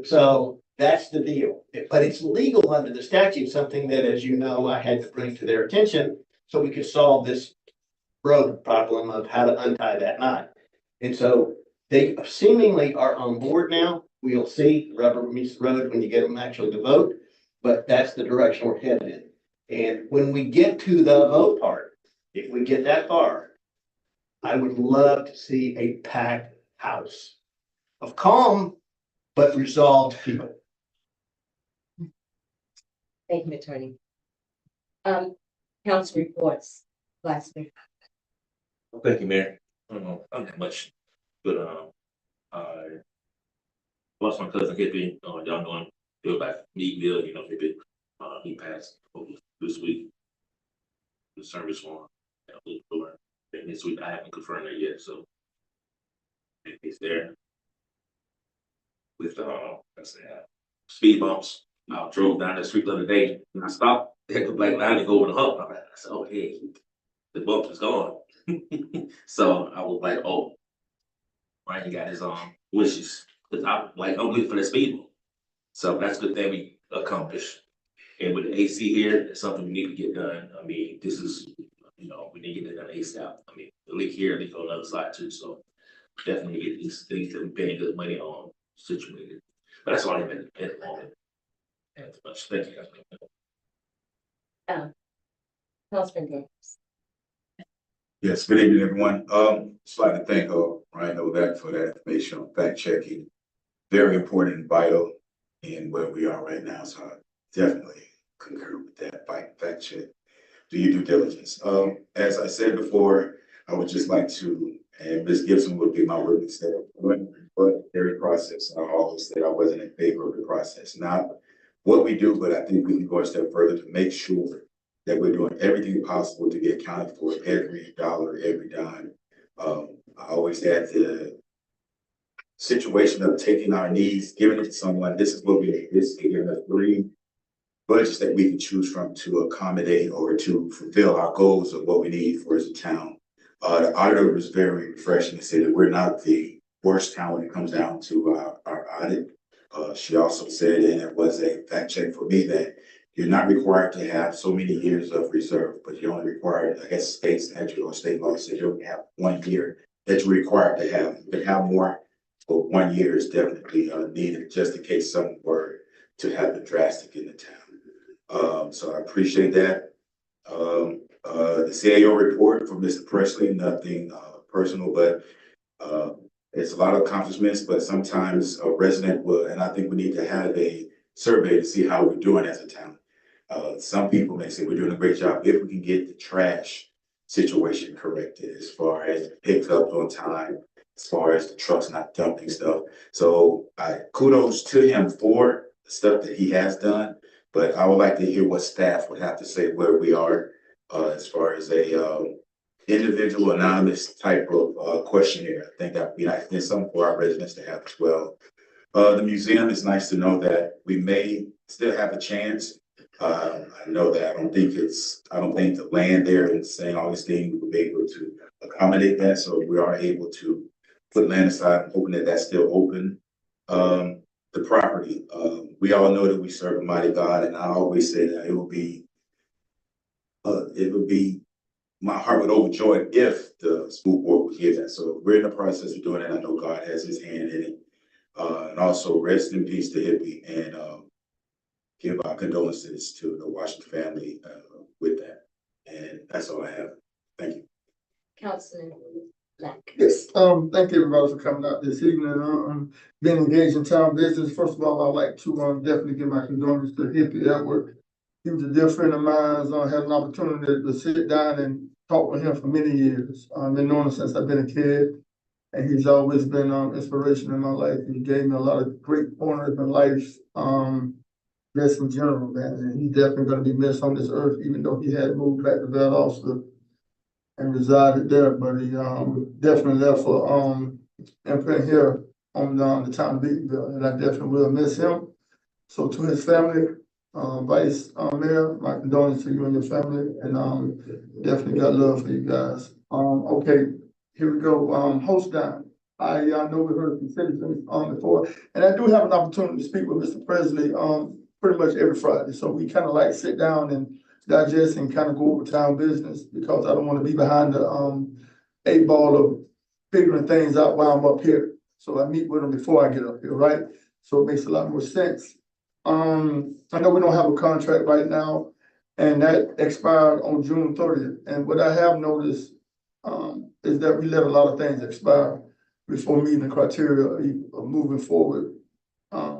So that's the deal. But it's legal under the statute, something that, as you know, I had to bring to their attention so we could solve this road problem of how to untie that knot. And so they seemingly are on board now. We'll see, rubber meets the road when you get them actually to vote, but that's the direction we're headed in. And when we get to the vote part, if we get that far, I would love to see a packed house of calm but resolved people. Thank you, Attorney. Council reports, Glasper. Thank you, Mayor. I don't know, I'm not much, but I lost my cousin Hippie. Y'all know him. Feel back from Eatonville, Hippie. He passed this week. The service one. And this week I haven't confirmed that yet, so it's there. With speed bumps. I drove down the street the other day and I stopped. They had the black line to go over the hump. I said, oh hey, the bump is gone. So I was like, oh, Ryan got his wishes. Cause I'm looking for the speed bump. So that's a good thing we accomplished. And with the AC here, it's something we need to get done. I mean, this is, we need to get it done ASAP. I mean, the leak here, leak on the other side too. So definitely get these things that we're paying good money on situated. But that's all I've been at the moment. That's much. Thank you. Councilman Davis. Yes, good evening, everyone. Just like to thank Ryan Novak for that information on fact checking. Very important and vital in where we are right now. So I definitely concur with that fact check. Do your due diligence. As I said before, I would just like to, and Ms. Gibson would be my witness that but every process, I always said I wasn't in favor of the process. Not what we do, but I think we can go a step further to make sure that we're doing everything possible to get accounted for every dollar, every dime. I always had the situation of taking our needs, giving it to someone. This is what we need. This is giving us 3 budgets that we can choose from to accommodate or to fulfill our goals of what we need for as a town. The auditor was very refreshing to say that we're not the worst town when it comes down to our audit. She also said, and it was a fact check for me, that you're not required to have so many years of reserve, but you're only required, I guess, state statute or state law says you only have 1 year that you're required to have. You can have more, but 1 year is definitely needed just in case something were to happen drastic in the town. So I appreciate that. The CAO report from Mr. Presley, nothing personal, but it's a lot of accomplishments, but sometimes a resident will, and I think we need to have a survey to see how we're doing as a town. Some people may say we're doing a great job if we can get the trash situation corrected as far as picks up on time, as far as the trucks not dumping stuff. So kudos to him for the stuff that he has done, but I would like to hear what staff would have to say where we are as far as a individual anonymous type of questionnaire. I think that would be nice. There's something for our residents to have as well. The museum is nice to know that we may still have a chance. I know that I don't think the land there in St. Augustine will be able to accommodate that. So we are able to put land aside and hoping that that's still open. The the property. We all know that we serve a mighty God, and I always say that it would be, my heart would overjoy if the school board would give that. So we're in the process of doing it. I know God has his hand in it. And also rest in peace to Hippie, and give our condolences to the Washington family with that. And that's all I have. Thank you. Councilman Black. Yes, thank you everybody for coming out this evening, being engaged in town business. First of all, I'd like to, definitely give my condolences to Hippie Edward. He was a dear friend of mine. I had an opportunity to sit down and talk with him for many years. I've been knowing him since I've been a kid, and he's always been, inspiration in my life. He gave me a lot of great pointers in life, just in general, man. And he's definitely gonna be missed on this earth, even though he had moved back to Valdosta and resided there, but he definitely left for imprint here on the town of Eatonville, and I definitely will miss him. So to his family, Vice Mayor, my condolences to you and your family, and definitely got love for you guys. Okay, here we go. Host down. I know we heard from citizens before, and I do have an opportunity to speak with Mr. Presley pretty much every Friday. So we kind of like sit down and digest and kind of go over town business, because I don't want to be behind the 8 ball of figuring things out while I'm up here. So I meet with them before I get up here, right? So it makes a lot more sense. I know we don't have a contract right now, and that expired on June 30th. And what I have noticed is that we let a lot of things expire before meeting the criteria of moving forward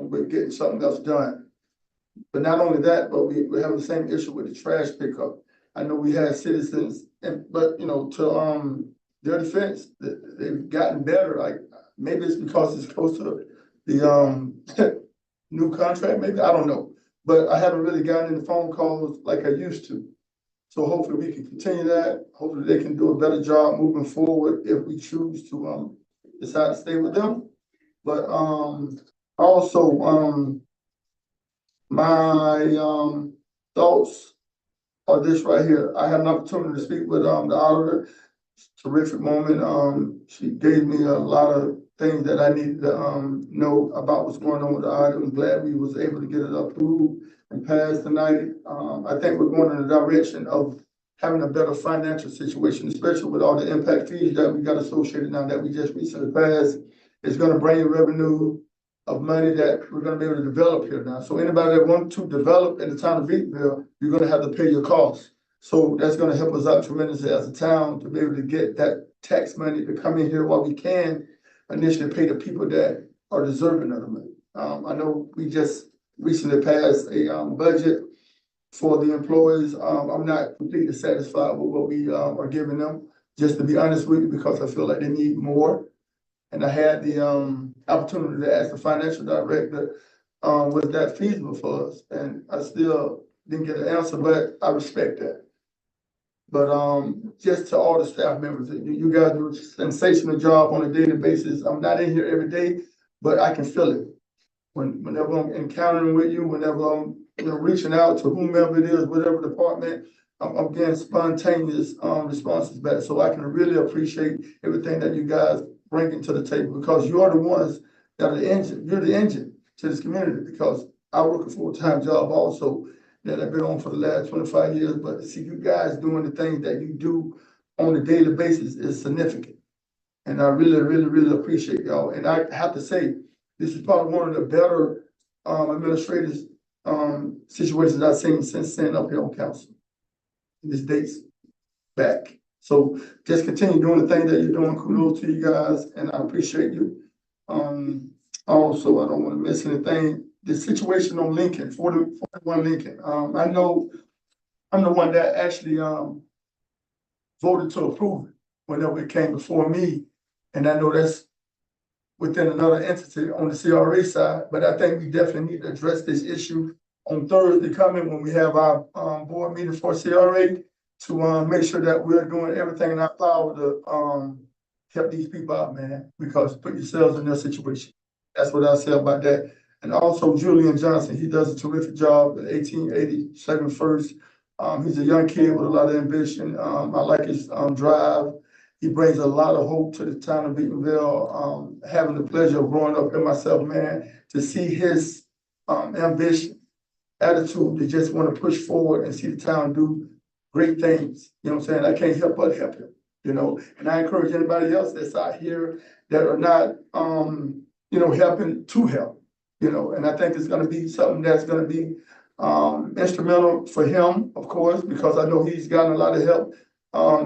with getting something else done. But not only that, but we have the same issue with the trash pickup. I know we had citizens, but you know, to their defense, they've gotten better. Like maybe it's because it's close to the new contract, maybe, I don't know. But I haven't really gotten any phone calls like I used to. So hopefully we can continue that. Hopefully they can do a better job moving forward if we choose to decide to stay with them. But also my thoughts are this right here. I had an opportunity to speak with the auditor. Terrific moment. She gave me a lot of things that I needed to know about what's going on with the audit. I'm glad we was able to get it approved and passed tonight. I think we're going in the direction of having a better financial situation, especially with all the impact fees that we got associated now that we just recently passed. It's gonna bring in revenue of money that we're gonna be able to develop here now. So anybody that wants to develop in the town of Eatonville, you're gonna have to pay your costs. So that's gonna help us out tremendously as a town to be able to get that tax money to come in here while we can initially pay the people that are deserving of the money. I know we just recently passed a budget for the employees. I'm not completely satisfied with what we are giving them, just to be honest with you, because I feel like they need more. And I had the opportunity to ask the financial director, was that feasible for us? And I still didn't get an answer, but I respect that. But just to all the staff members, you guys do a sensational job on a daily basis. I'm not in here every day, but I can feel it. Whenever I'm encountering with you, whenever I'm reaching out to whomever it is, whatever department, I'm getting spontaneous responses back. So I can really appreciate everything that you guys bringing to the table, because you are the ones that are the engine. You're the engine to this community, because I work a full-time job also that I've been on for the last 25 years. But to see you guys doing the things that you do on a daily basis is significant. And I really, really, really appreciate y'all. And I have to say, this is probably one of the better administrators situations I've seen since standing up here on council. This dates back. So just continue doing the things that you're doing. Kudos to you guys, and I appreciate you. Also, I don't want to miss anything. The situation on Lincoln, 41 Lincoln. I know I'm the one that actually voted to approve it whenever it came before me. And I know that's within another entity on the CRA side, but I think we definitely need to address this issue on Thursday coming when we have our board meeting for CRA to make sure that we're doing everything in our power to help these people out, man, because put yourselves in their situation. That's what I say about that. And also Julian Johnson, he does a terrific job at 1887 First. He's a young kid with a lot of ambition. I like his drive He brings a lot of hope to the town of Eatonville. Having the pleasure of growing up in myself, man, to see his ambition, attitude to just want to push forward and see the town do great things. You know what I'm saying? I can't help but help him, you know, and I encourage anybody else that's out here that are not, helping to help, you know, and I think it's gonna be something that's gonna be instrumental for him, of course, because I know he's gotten a lot of help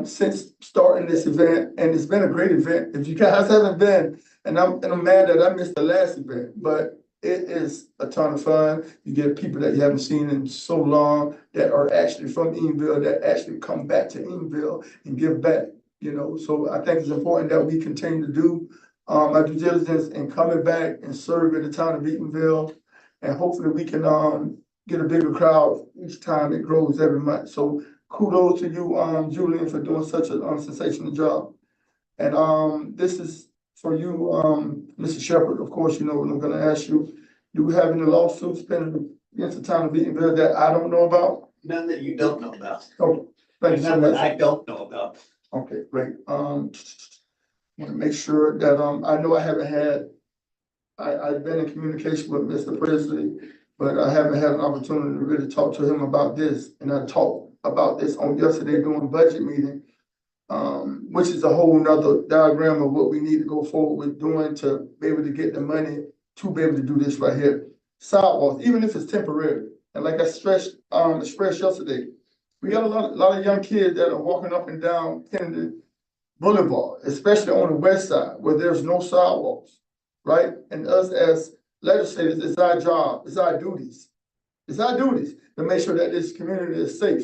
since starting this event, and it's been a great event. If you guys haven't been, and I'm mad that I missed the last event, but it is a ton of fun. You get people that you haven't seen in so long that are actually from Eatonville, that actually come back to Eatonville and give back, you know. So I think it's important that we continue to do our due diligence in coming back and serving the town of Eatonville. And hopefully we can get a bigger crowd each time it grows every month. So kudos to you, Julian, for doing such a sensational job. And this is for you, Mr. Shepherd. Of course, you know what I'm gonna ask you. Do we have any lawsuits pending against the town of Eatonville that I don't know about? None that you don't know about. Oh, thank you so None that much. I don't know about. Okay, great. Want to make sure that, I know I haven't had, I've been in communication with Mr. Presley, but I haven't had an opportunity to really talk to him about this. And I talked about this on yesterday during budget meeting, which is a whole nother diagram of what we need to go forward with doing to be able to get the money to be able to do this right here. Sidewalks, even if it's temporary. And like I expressed yesterday, we got a lot of young kids that are walking up and down Kennedy Boulevard, especially on the west side where there's no sidewalks, right? And us as legislators, it's our job, it's our duties. It's our duties to make sure that this community is safe.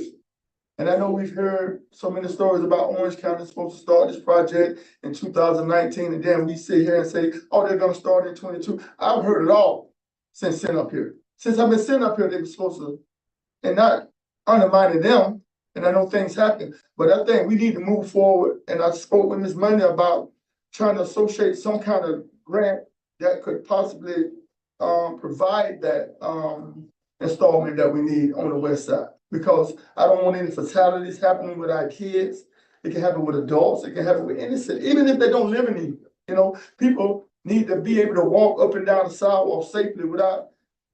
And I know we've heard so many stories about Orange County supposed to start this project in 2019, and then we sit here and say, oh, they're gonna start in 22. I've heard it all since sitting up here. Since I've been sitting up here, they were supposed to, and not undermining them, and I know things happen, but I think we need to move forward. And I spoke with Ms. Monday about trying to associate some kind of grant that could possibly provide that installment that we need on the west side. Because I don't want any fatalities happening with our kids. It can happen with adults, it can happen with any city, even if they don't live in Eatonville. You know, people need to be able to walk up and down the sidewalk safely without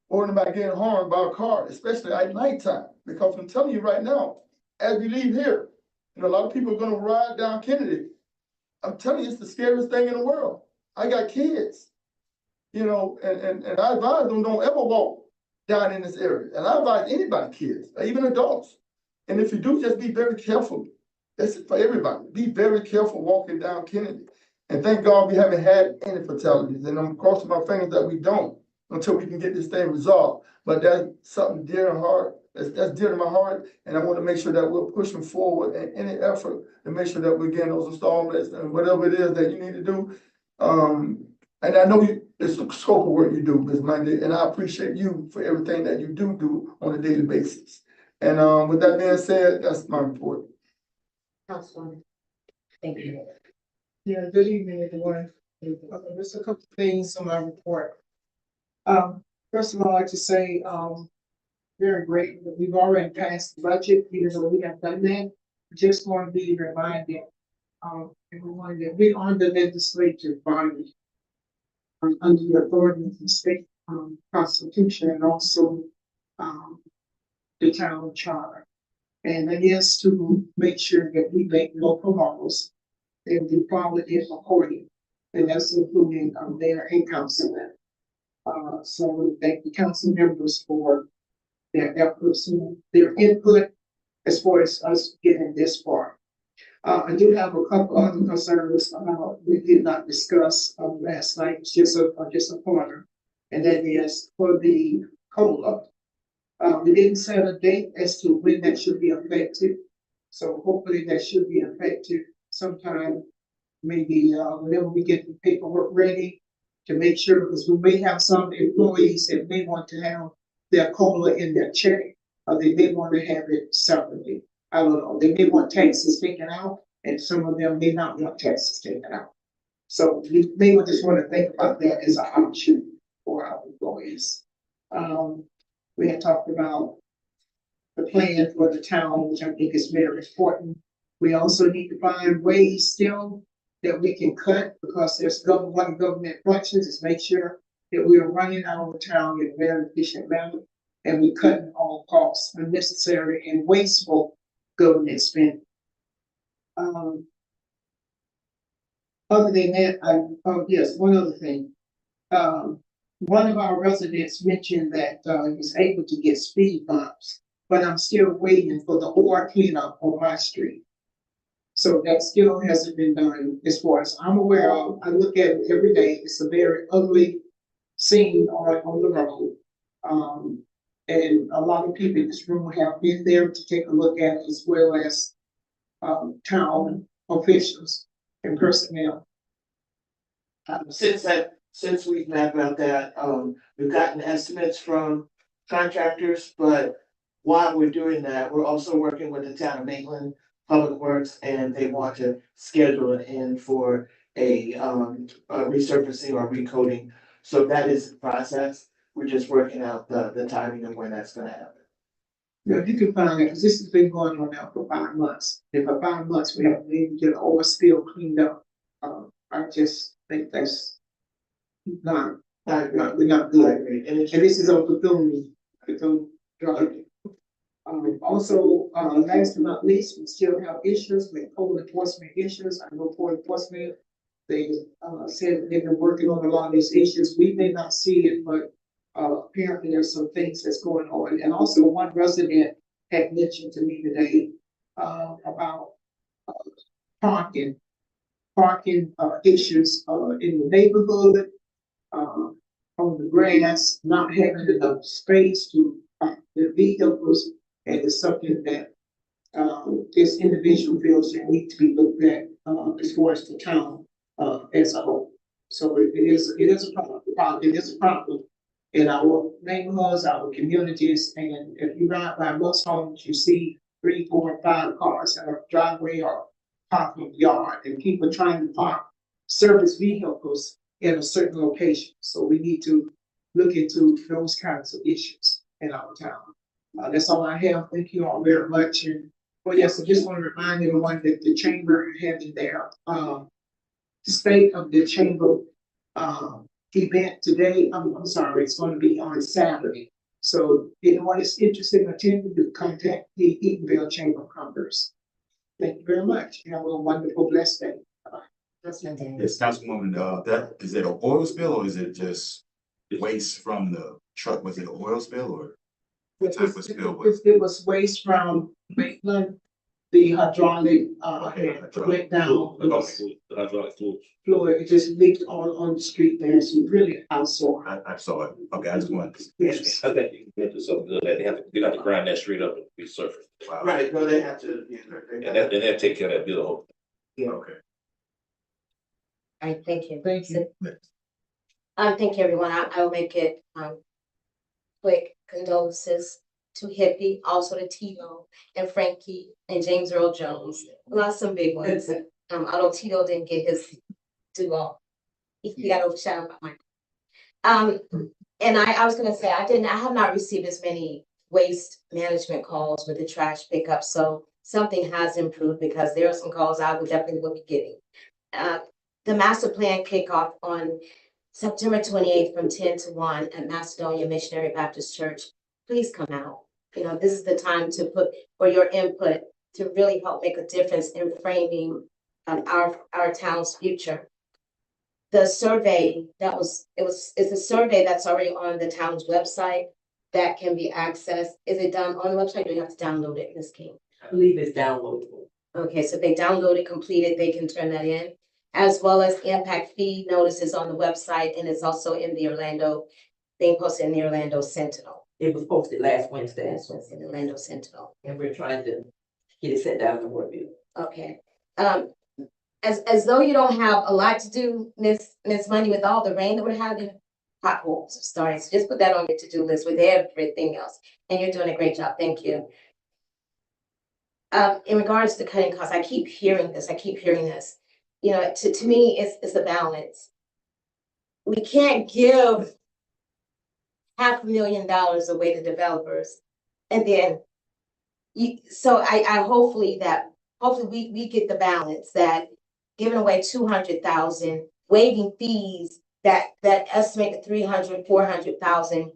worrying about getting harmed by a car, especially at nighttime. Because I'm telling you right now, as we leave here, and a lot of people are gonna ride down Kennedy. I'm telling you, it's the scariest thing in the world. I got kids, you know, and I advise them, don't ever walk down in this area. And I advise anybody, kids, or even adults. And if you do, just be very careful. That's for everybody. Be very careful walking down Kennedy. And thank God we haven't had any fatalities. And I'm crossing my fingers that we don't until we can get this thing resolved. But that's something dear and heart. That's dear to my heart. And I want to make sure that we're pushing forward in any effort to make sure that we're getting those installments and whatever it is that you need to do. And I know it's the scope of work you do, Ms. Monday, and I appreciate you for everything that you do on a daily basis. And with that being said, that's my report. Councilwoman. Thank you. Yeah, good evening, everyone. Just a couple things on my report. First of all, I'd like to say, very great that we've already passed the budget, even though we have done that. Just want to be reminded, everyone that we are the legislative body under the authority of the state constitution and also the town charter. And that is to make sure that we make local laws and the quality of recording, and that's including mayor and councilmen. So I want to thank the council members for their efforts and their input as far as us getting this far. I do have a couple other concerns we did not discuss last night. It's just a corner, and that is for the COLA. We didn't set a date as to when that should be effective, so hopefully that should be effective sometime, maybe whenever we get the paperwork ready to make sure, because we may have some employees that may want to have their COLA in their check, or they may want to have it separately. I don't know, they may want taxes taken out, and some of them may not want taxes taken out. So we may just want to think about that as an option for our employees. We had talked about the plan for the town, which I think is very important. We also need to find ways still that we can cut, because there's one of government functions is make sure that we are running our town in a very efficient manner, and we cutting all costs, unnecessary and wasteful government spending. Other than that, oh yes, one other thing. One of our residents mentioned that he was able to get speed bumps, but I'm still waiting for the OR cleanup on my street. So that still hasn't been done as far as I'm aware of. I look at it every day. It's a very ugly scene on the road. And a lot of people in this room have been there to take a look at it, as well as town officials and personnel. Since we've met about that, we've gotten estimates from contractors, but while we're doing that, we're also working with the town of Maitland Public Works, and they want to schedule it in for a resurfacing or recoating. So that is the process. We're just working out the timing of when that's gonna happen. Yeah, you can find it, because this has been going on now for 5 months. And for 5 months, we haven't even get all spill cleaned up. I just think that's not we're not good. And this is on Bethune Drive. Also, last but not least, we still have issues with code enforcement issues. I know code enforcement, they said that they've been working on a lot of these issues. We may not see it, but apparently there's some things that's going on. And also one resident had mentioned to me today about parking issues in the neighborhood, on the grass, not having enough space to park the vehicles. And it's something that this individual feels that need to be looked at as far as the town as a whole. So it is a problem. It is a problem in our neighborhoods, our communities, and if you ride by most homes, you see 3, 4, 5 cars in a driveway or parking yard, and people trying to park service vehicles in a certain location. So we need to look into those kinds of issues in our town. That's all I have. Thank you all very much. And well, yes, I just want to remind everyone that the chamber having their state of the chamber event today. I'm sorry, it's going to be on Saturday. So if anyone is interested in attending, you contact the Eatonville Chamber of Commerce. Thank you very much. Have a wonderful, blessed day. Bye-bye. Yes, Councilwoman, is it an oil spill or is it just waste from the truck? Was it an oil spill or what type of spill was it? It was waste from Maitland. The hydraulic went down. The hydraulic Fluid, it just leaked all on the street there. So really, I saw it. I saw it. Okay, I just wanted to. Yes. I think you can get to something good. They have to grind that street up and resurface. Wow. Right, no, they have to, And they'll take care of that bill. Okay. All right, thank you. Thank you. Thank you, everyone. I will make it quick. Condolences to Hippie, also to Tito and Frankie and James Earl Jones. Lost some big ones. Although Tito didn't get his due all. He got overshadowed by mine. And I was gonna say I have not received as many waste management calls with the trash pickup. So something has improved, because there are some calls I would definitely will be getting. The master plan kickoff on September 28th from 10 to 1 at Macedonia Missionary Baptist Church. Please come out. You know, this is the time to put for your input to really help make a difference in framing our town's future. The survey it's a survey that's already on the town's website that can be accessed. Is it done on the website? Or do you have to download it, Ms. King? I believe it's downloadable. Okay, so if they download it, complete it, they can turn that in, as well as impact fee notices on the website, and it's also in the being posted in the Orlando Sentinel. It was posted last Wednesday, That's what's in the Orlando Sentinel. and we're trying to get it sent down to Woodville. Okay. As though you don't have a lot to do, Miss Money, with all the rain that we're having, potholes are starting. So just put that on your to-do list with everything else. And you're doing a great job. Thank you. In regards to cutting costs, I keep hearing this. You know, to me, it's a balance. We can't give $500,000 away to developers. And then so I hopefully that hopefully we get the balance that giving away 200,000, waiving fees that estimate 300, 400,000.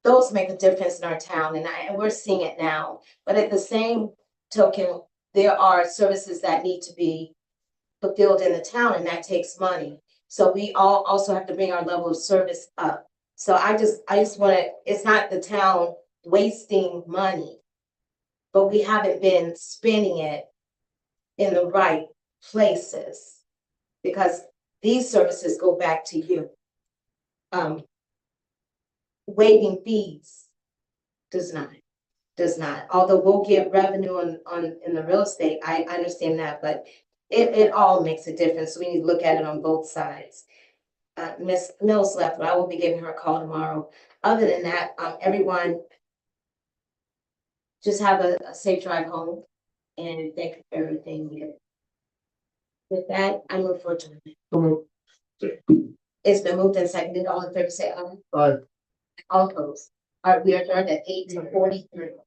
Those make a difference in our town, and we're seeing it now. But at the same token, there are services that need to be fulfilled in the town, and that takes money. So we all also have to bring our level of service up. So I just want to, it's not the town wasting money, but we haven't been spending it in the right places, because these services go back to you. Waiving fees does not, although we'll get revenue in the real estate, I understand that, but it all makes a difference. We need to look at it on both sides. Miss Mills left, but I will be giving her a call tomorrow. Other than that, everyone just have a safe drive home, and thank you for everything you did. With that, I move for adjournment. It's been moved and seconded. All in favor, say aye. Aye. All opposed. All right, we are adjourned at 8:43.